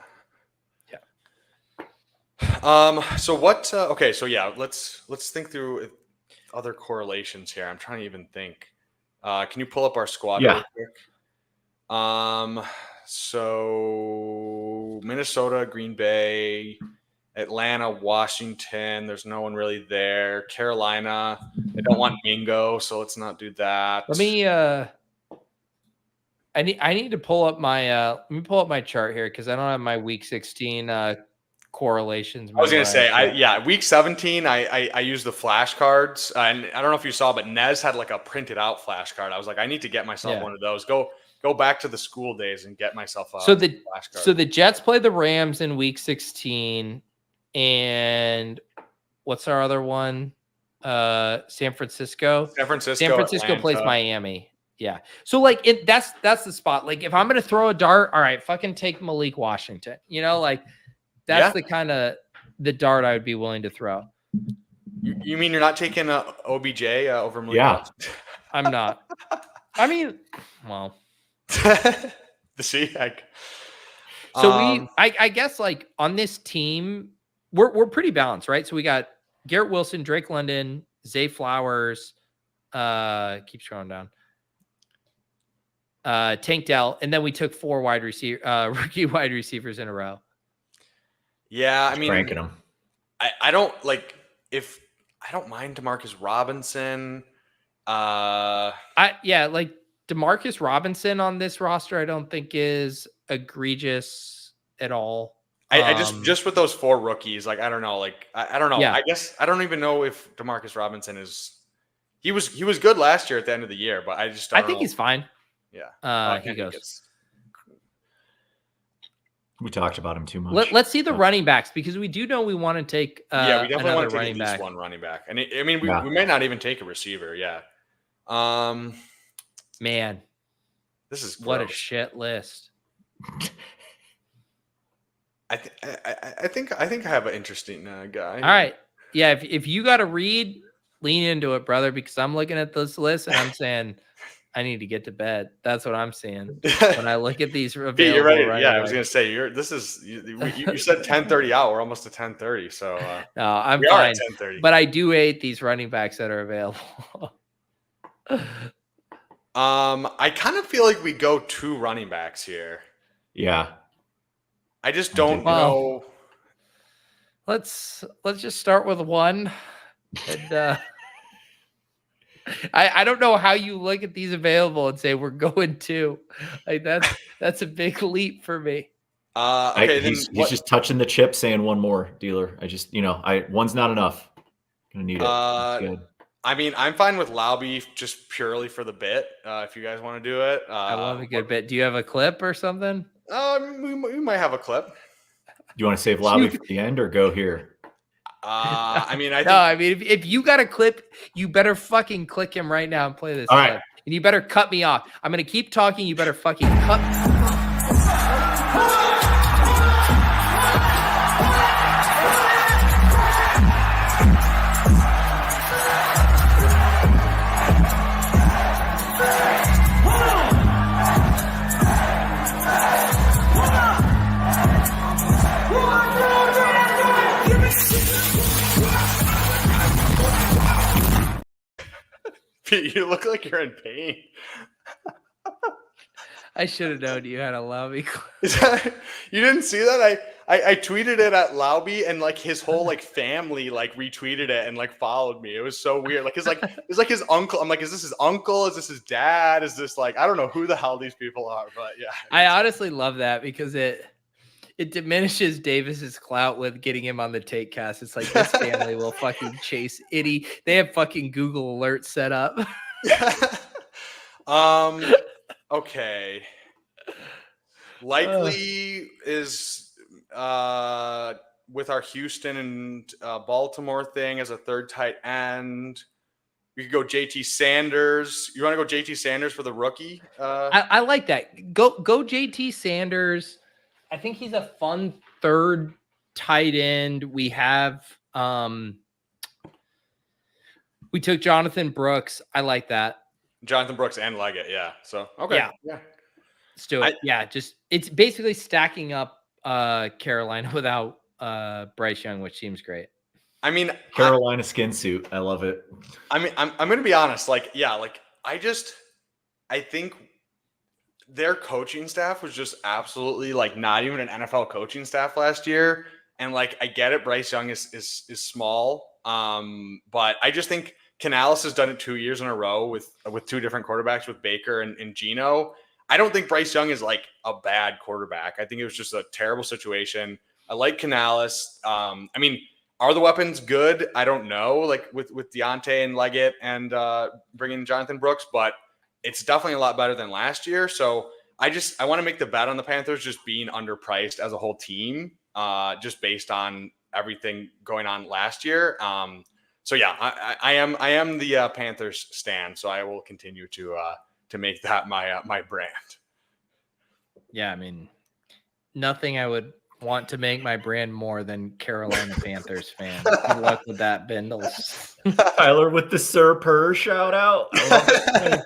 So what okay, so yeah, let's think through other correlations here. I'm trying to even think. Can you pull up our squad real quick? So Minnesota, Green Bay, Atlanta, Washington. There's no one really there. Carolina, they don't want Mingo, so let's not do that. Let me I need to pull up my let me pull up my chart here because I don't have my week 16 correlations. I was gonna say, week 17, I used the flashcards, and I don't know if you saw, but Nez had like a printed out flashcard. I was like, I need to get myself one of those. Go back to the school days and get myself a flashcard. So the Jets play the Rams in week 16, and what's our other one? San Francisco. San Francisco plays Miami. Yeah. So like that's the spot. Like if I'm gonna throw a dart, all right, fucking take Malik Washington. You know, like that's the kind of the dart I would be willing to throw. You mean you're not taking OBJ over Malik? Yeah. Washington? I'm not. I mean, well. The SEAC. So I guess like on this team, we're pretty balanced, right? So we got Garrett Wilson, Drake London, Zay Flowers, keep scrolling down. Tank Dell, and then we took 4 rookie wide receivers in a row. Yeah, I mean, cranking them. I don't like if I don't mind DeMarcus Robinson. Like DeMarcus Robinson on this roster, I don't think is egregious at all. I just with those 4 rookies, like I don't know, like I don't know. Yeah. I guess I don't even know if DeMarcus Robinson is. He was good last year at the end of the year, but I just don't think he's fine. Yeah, he goes. We talked about him too much. Let's see the running backs because we do know we want to take. We definitely want to take at least one running back, and we might not even take a receiver. Yeah. Man, this is gross. What a shit list. I think I have an interesting guy. All right, yeah. If you got to read, lean into it, brother, because I'm looking at this list and I'm saying I need to get to bed. That's what I'm saying when I look at these available. You're right. Yeah, I was gonna say you said 10:30 out. We're almost to 10:30. So no, I'm fine. 10:30. But I do hate these running backs that are available. I kind of feel like we go 2 running backs here. Yeah. I just don't know. Let's just start with one. And, I don't know how you look at these available and say we're going to. Like that's a big leap for me. Okay, he's just touching the chip, saying one more, dealer. I just, one's not enough. Gonna need it. That's good. I mean, I'm fine with Lauby just purely for the bit. If you guys want to do it, I love a good bit. Do you have a clip or something? We might have a clip. Do you want to save Lauby for the end or go here? I mean, if you got a clip, you better fucking click him right now and play this. All clip. right. And you better cut me off. I'm gonna keep talking. You better fucking cut. Pete, you look like you're in pain. I should have known you had a Lauby. You didn't see that? I tweeted it at Lauby, and like his whole like family like retweeted it and like followed me. It was so weird. Like it's like his uncle. I'm like, is this his uncle? Is this his dad? Is this like, I don't know who the hell these people are, but yeah. I honestly love that because it diminishes Davis's clout with getting him on the take cast. It's like this family will fucking chase Itty. They have fucking Google alerts set up. Okay. Likely is with our Houston and Baltimore thing as a third tight end. We could go JT Sanders. You want to go JT Sanders for the rookie? I like that. Go JT Sanders. I think he's a fun third tight end. We have we took Jonathan Brooks. I like that. Jonathan Brooks and Leggett, yeah. So okay. Yeah. Let's do it. It's basically stacking up Carolina without Bryce Young, which seems great. I mean, Carolina skin suit. I love it. I mean, I'm gonna be honest, I think their coaching staff was just absolutely like not even an NFL coaching staff last year. And like, I get it. Bryce Young is small. But I just think Canales has done it 2 years in a row with two different quarterbacks, with Baker and Geno. I don't think Bryce Young is like a bad quarterback. I think it was just a terrible situation. I like Canales. I mean, are the weapons good? I don't know, like with Deontay and Leggett and bringing Jonathan Brooks, but it's definitely a lot better than last year. So I want to make the bet on the Panthers just being underpriced as a whole team, just based on everything going on last year. So yeah, I am the Panthers stan. So I will continue to make that my brand. Yeah, I mean, nothing I would want to make my brand more than Carolina Panthers fan. Good luck with that, Bindles. Tyler with the Sir Purr shout out. I love it.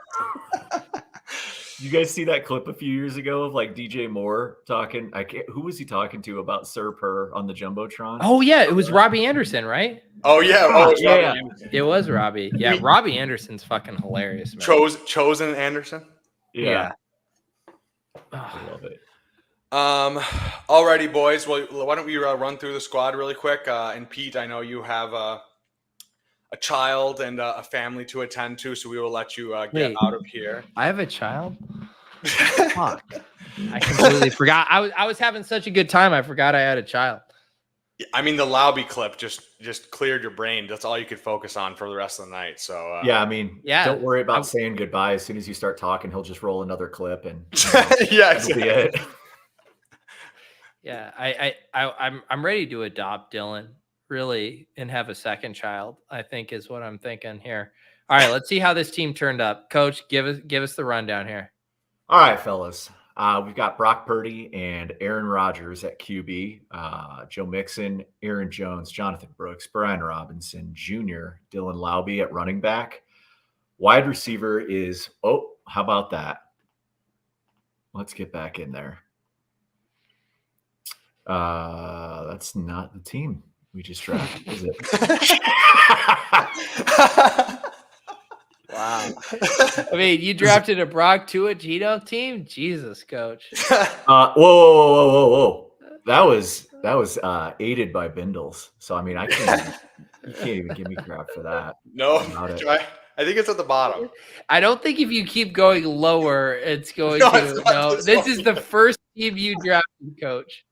You guys see that clip a few years ago of like DJ Moore talking? Who was he talking to about Sir Purr on the Jumbotron? Oh yeah, it was Robbie Anderson, right? Oh yeah, yeah. It was Robbie. Yeah, Robbie Anderson's fucking hilarious, man. Chosen Anderson. Yeah. I love it. Alrighty, boys. Well, why don't we run through the squad really quick? And Pete, I know you have a child and a family to attend to, so we will let you get out of here. I have a child? Fuck. I completely forgot. I was having such a good time. I forgot I had a child. I mean, the Lauby clip just cleared your brain. That's all you could focus on for the rest of the night. So don't worry about saying goodbye. As soon as you start talking, he'll just roll another clip and that'll be it. Yeah, I'm ready to adopt Dylan, really, and have a second child, I think is what I'm thinking here. All right, let's see how this team turned up. Coach, give us the rundown here. All right, fellas. We've got Brock Purdy and Aaron Rodgers at QB, Joe Mixon, Aaron Jones, Jonathan Brooks, Brian Robinson Jr., Dylan Lauby at running back. Wide receiver is, how about that? Let's get back in there. That's not the team we just drafted, is it? Wow. I mean, you drafted a Brock to a Geno team? Jesus, coach. Whoa. That was aided by Bindles. So I mean, you can't even give me crap for that. No, I think it's at the bottom. I don't think if you keep going lower, it's going No, to. it's not No, this this one. is the first team you drafted, Coach.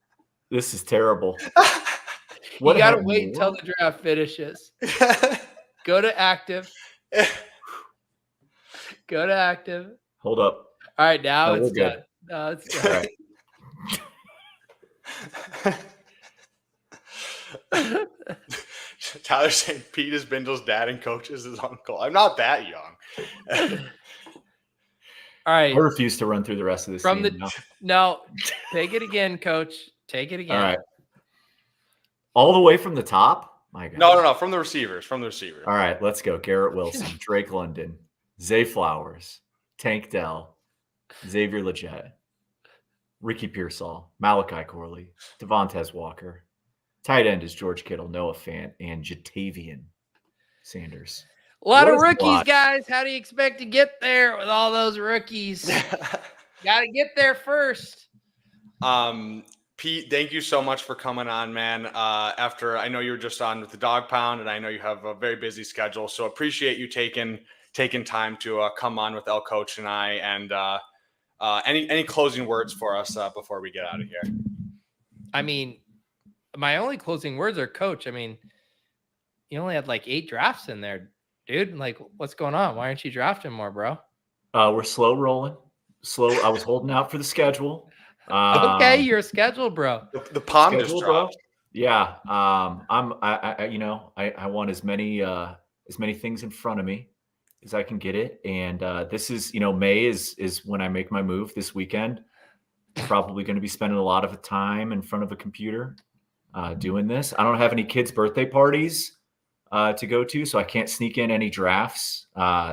This is terrible. You got to happened wait in the until world? the draft finishes. Go to active. Go to active. Hold up. All right, now No, it's we're good. done. Now it's All done. right. Tyler's saying Pete is Bindle's dad and Coach is his uncle. I'm not that young. All right. I refuse to run through the rest of this. From team, no, take it again, Coach. Take it again. All right. All the way from the top? My God. No. From the receivers. From the receivers. All right, let's go. Garrett Wilson, Drake London, Zay Flowers, Tank Dell, Xavier Legette, Ricky Pearsall, Malachi Corley, Devontae Walker. Tight end is George Kittle, Noah Fant, and Jatavian Sanders. A lot What of a rookies, squad. guys. How do you expect to get there with all those rookies? Got to get there first. Pete, thank you so much for coming on, man. After I know you were just on with the Dog Pound, and I know you have a very busy schedule, so appreciate you taking time to come on with El Coach and I. And any closing words for us before we get out of here? I mean, my only closing words are, Coach. I mean, you only had like 8 drafts in there, dude. Like, what's going on? Why aren't you drafting more, bro? We're slow rolling. I was holding out for the schedule. Okay, you're a schedule, bro. The palm just Schedule, dropped. Yeah. I want as many things in front of me as I can get it. And this is, May is when I make my move this weekend. Probably going to be spending a lot of time in front of a computer doing this. I don't have any kids' birthday parties to go to, so I can't sneak in any drafts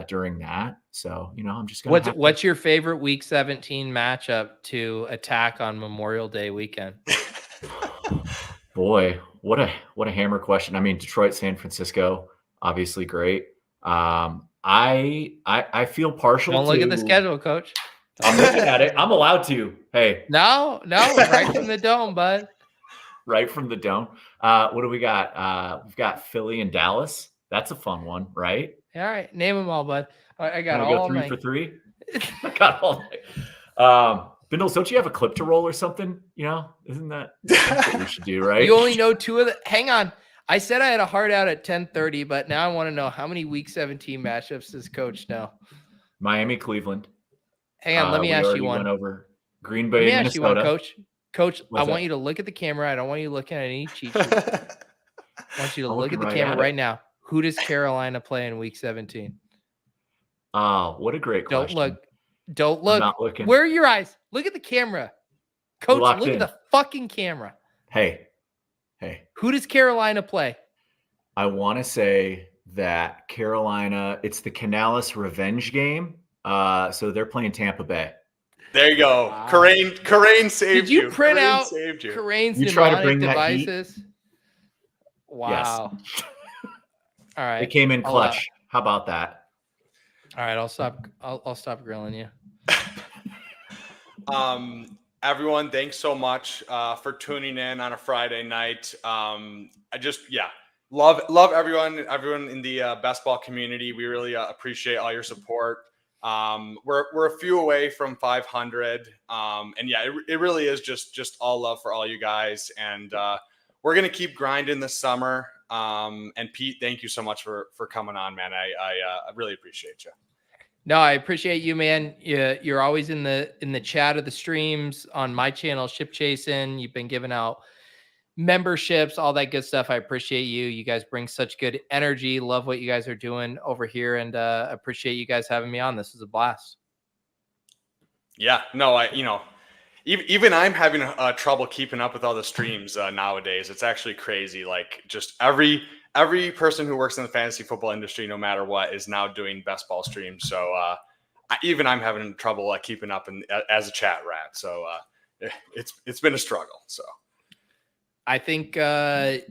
during that. So, I'm just going to. What's your favorite Week 17 matchup to attack on Memorial Day weekend? Boy, what a hammer question. I mean, Detroit, San Francisco, obviously great. I feel partial. Don't look at the schedule, Coach. I'm looking at it. I'm allowed to. Hey. No, right from the dome, bud. Right from the dome. What do we got? We've got Philly and Dallas. That's a fun one, right? All right, name them all, bud. I got all. Go 3 for 3. I got all. Bindles, don't you have a clip to roll or something? Isn't that what we should do, right? You only know 2 of the. Hang on. I said I had a hard out at 10:30, but now I want to know how many Week 17 matchups does Coach know? Miami, Cleveland. Hang on, let me ask you one. Went over Green Bay, let me ask Minnesota. you one, Coach. Coach, What's I want that? you to look at the camera. I don't want you looking at any cheat sheets. I want you to look at the right camera at it. right now. Who does Carolina play in Week 17? Oh, what a great question. Don't look. I'm not looking. Where are your eyes? Look at the camera. Coach, locked look in. at the fucking camera. Hey. Who does Carolina play? I want to say that Carolina, it's the Canales revenge game. So they're playing Tampa Bay. There you go. Wow. Karain saved you. Did you print Karain out saved you. Karain's You try to bring mnemonic that heat? devices? Wow. All right. They came in clutch. How about that? All right, I'll stop grilling you. Everyone, thanks so much for tuning in on a Friday night. Love everyone in the best ball community. We really appreciate all your support. We're a few away from 500, and yeah, it really is just all love for all you guys, and we're gonna keep grinding this summer. And Pete, thank you so much for coming on, man. I really appreciate you. No, I appreciate you, man. You're always in the chat of the streams on my channel, Ship Chasing. You've been giving out memberships, all that good stuff. I appreciate you. You guys bring such good energy. Love what you guys are doing over here, and appreciate you guys having me on. This is a blast. Yeah, no, even I'm having trouble keeping up with all the streams nowadays. It's actually crazy. Like, just every person who works in the fantasy football industry, no matter what, is now doing best ball streams. So I'm having trouble keeping up as a chat rat. So it's been a struggle. So I think the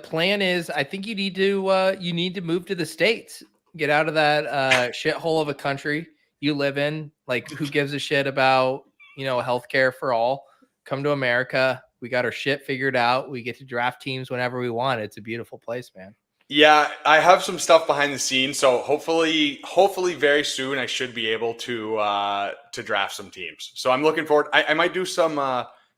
plan is, I think you need to move to the States, get out of that shithole of a country you live in. Like, who gives a shit about healthcare for all? Come to America. We got our shit figured out. We get to draft teams whenever we want. It's a beautiful place, man. Yeah, I have some stuff behind the scenes, so hopefully very soon I should be able to draft some teams. So I'm looking forward. I might do some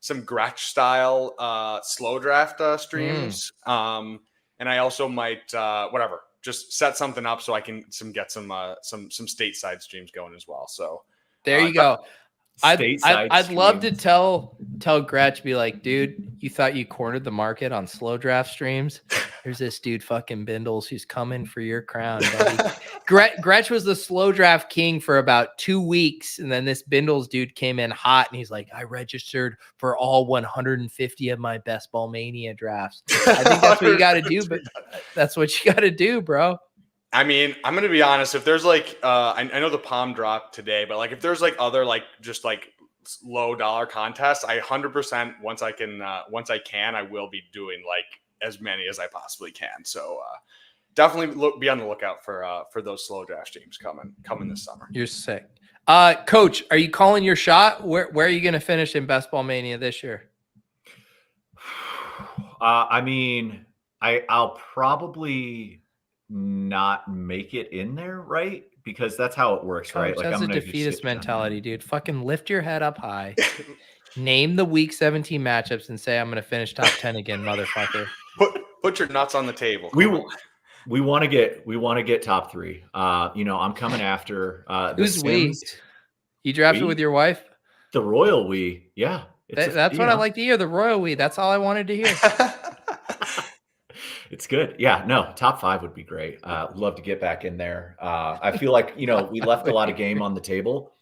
Gretsch style slow draft streams, and I also might whatever just set something up so I can get some stateside streams going as well. So there you go. I'd love to streams. tell Gretsch, be like, dude, you thought you cornered the market on slow draft streams? There's this dude fucking Bindles who's coming for your crown, buddy. Gretsch was the slow draft king for about 2 weeks, and then this Bindles dude came in hot, and he's like, I registered for all 150 of my Best Ball Mania drafts. I think that's what you got to do, but that's what you got to do, bro. I mean, I'm going to be honest. If there's like, I know the Palm dropped today, but like if there's like other like just like low dollar contests, I 100% once I can, I will be doing like as many as I possibly can. So definitely be on the lookout for those slow draft streams coming this summer. You're sick. Coach, are you calling your shot? Where are you going to finish in Best Ball Mania this year? I mean, I'll probably not make it in there, right? Because that's how it works, right? Like, that's a defeatist mentality, dude. Fucking lift your head up high. Name the week 17 matchups and say I'm going to finish top 10 again, motherfucker. Put your nuts on the table. We want to get top 3. I'm coming after who's we? You drafted with your wife? The royal we. Yeah. That's what I like to hear. The royal we. That's all I wanted to hear. It's good. Yeah, no, top 5 would be great. Love to get back in there. I feel like, we left a lot of game on the table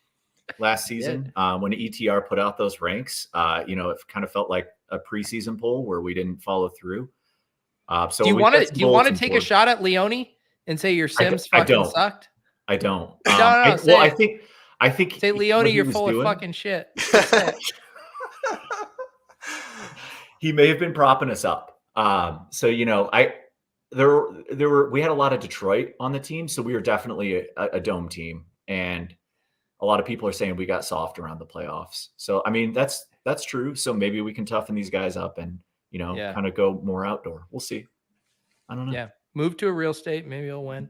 last season. When ETR put out those ranks, it kind of felt like a preseason poll where we didn't follow through. So do you want to take a shot at Leone and say your Sims fucking sucked? I don't. No, I think say Leone, you're full of fucking shit. He may have been propping us up. We had a lot of Detroit on the team, so we were definitely a dome team, and a lot of people are saying we got soft around the playoffs. So I mean that's true. So maybe we can toughen these guys up and kind of go more outdoor. We'll see. I don't know. Yeah, move to a real estate. Maybe you'll win.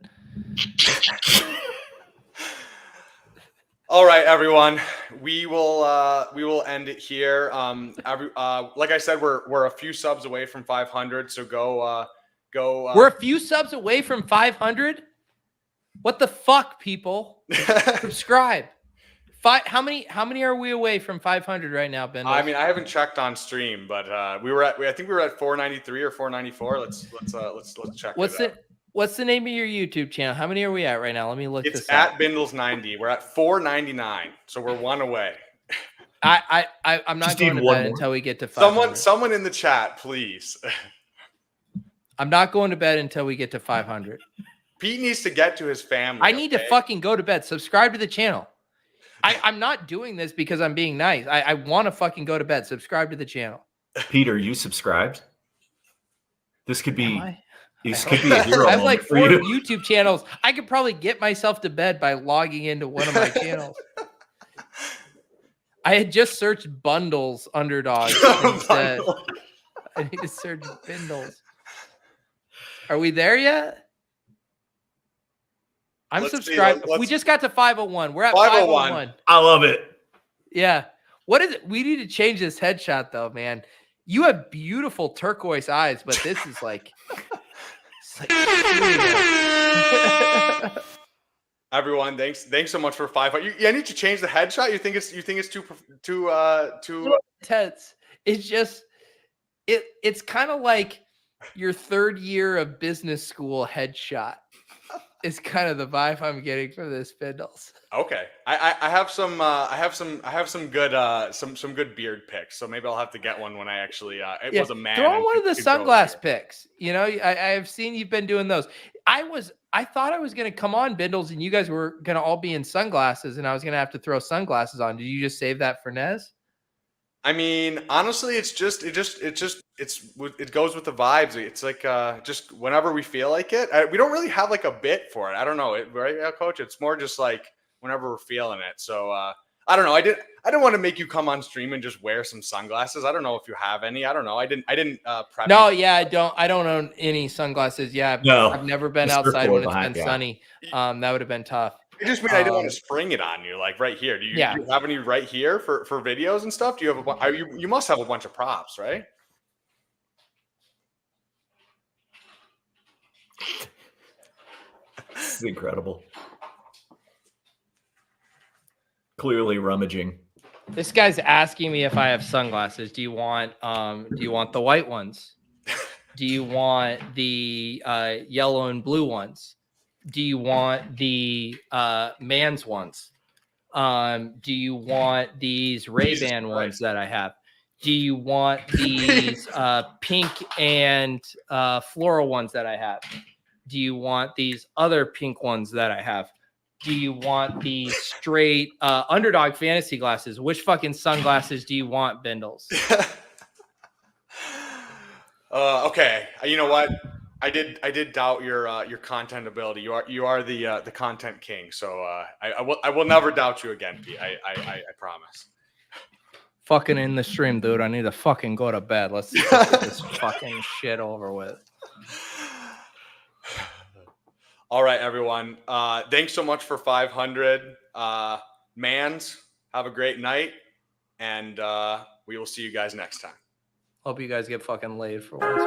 All right, everyone. We will end it here. Like I said, we're a few subs away from 500. So go. We're a few subs away from 500. What the fuck, people? Subscribe. How many are we away from 500 right now, Ben? I mean, I haven't checked on stream, but I think we were at 493 or 494. Let's check. What's the name of your YouTube channel? How many are we at right now? Let me look this up. It's at Bindles90. We're at 499, so we're 1 away. I'm not going to bed until we get to 500. Someone in the chat, please. I'm not going to bed until we get to 500. Pete needs to get to his family. I need to fucking go to bed. Subscribe to the channel. I'm not doing this because I'm being nice. I want to fucking go to bed. Subscribe to the channel. Peter, you subscribed? This could be a hero. I have like 4 YouTube channels. I could probably get myself to bed by logging into one of my channels. I had just searched bundles underdog instead. I need to search Bindles. Are we there yet? I'm subscribed. We just got to 501. We're at 501. I love it. Yeah. What is it? We need to change this headshot though, man. You have beautiful turquoise eyes, but this is like, Everyone, thanks so much for 500. I need to change the headshot. You think it's too intense? It's just it's kind of like your 3rd year of business school headshot. Is kind of the vibe I'm getting from this Bindles. Okay, I have some good beard picks, so maybe I'll have to get one when I actually was a man. Throw on one of the sunglass picks. I have seen you've been doing those. I thought I was going to come on Bindles and you guys were going to all be in sunglasses and I was going to have to throw sunglasses on. Did you just save that for Nez? I mean, honestly, it goes with the vibes. It's like just whenever we feel like it. We don't really have like a bit for it. I don't know, right, Coach? It's more just like whenever we're feeling it. So I don't know. I didn't want to make you come on stream and just wear some sunglasses. I don't know if you have any. I don't know. I didn't prep. No, you. yeah, I don't own any sunglasses. Yeah, No, I've never been the outside when it's behind, been sunny. That would have been tough. I just mean I didn't want to spring it on you, like right here. Do you have any right here for videos and stuff? Do you have you must have a bunch of props, right? This is incredible. Clearly rummaging. This guy's asking me if I have sunglasses. Do you want the white ones? Do you want the yellow and blue ones? Do you want the man's ones? Do you want these Ray-Ban ones that I have? Do you want these pink and floral ones that I have? Do you want these other pink ones that I have? Do you want the straight underdog fantasy glasses? Which fucking sunglasses do you want, Bindles? Okay. You know what? I did doubt your content ability. You are the content king. So I will never doubt you again, Pete. I promise. Fucking in the stream, dude. I need to fucking go to bed. Let's get this fucking shit over with. All right, everyone. Thanks so much for 500. Mans, have a great night, and we will see you guys next time. Hope you guys get fucking laid for once.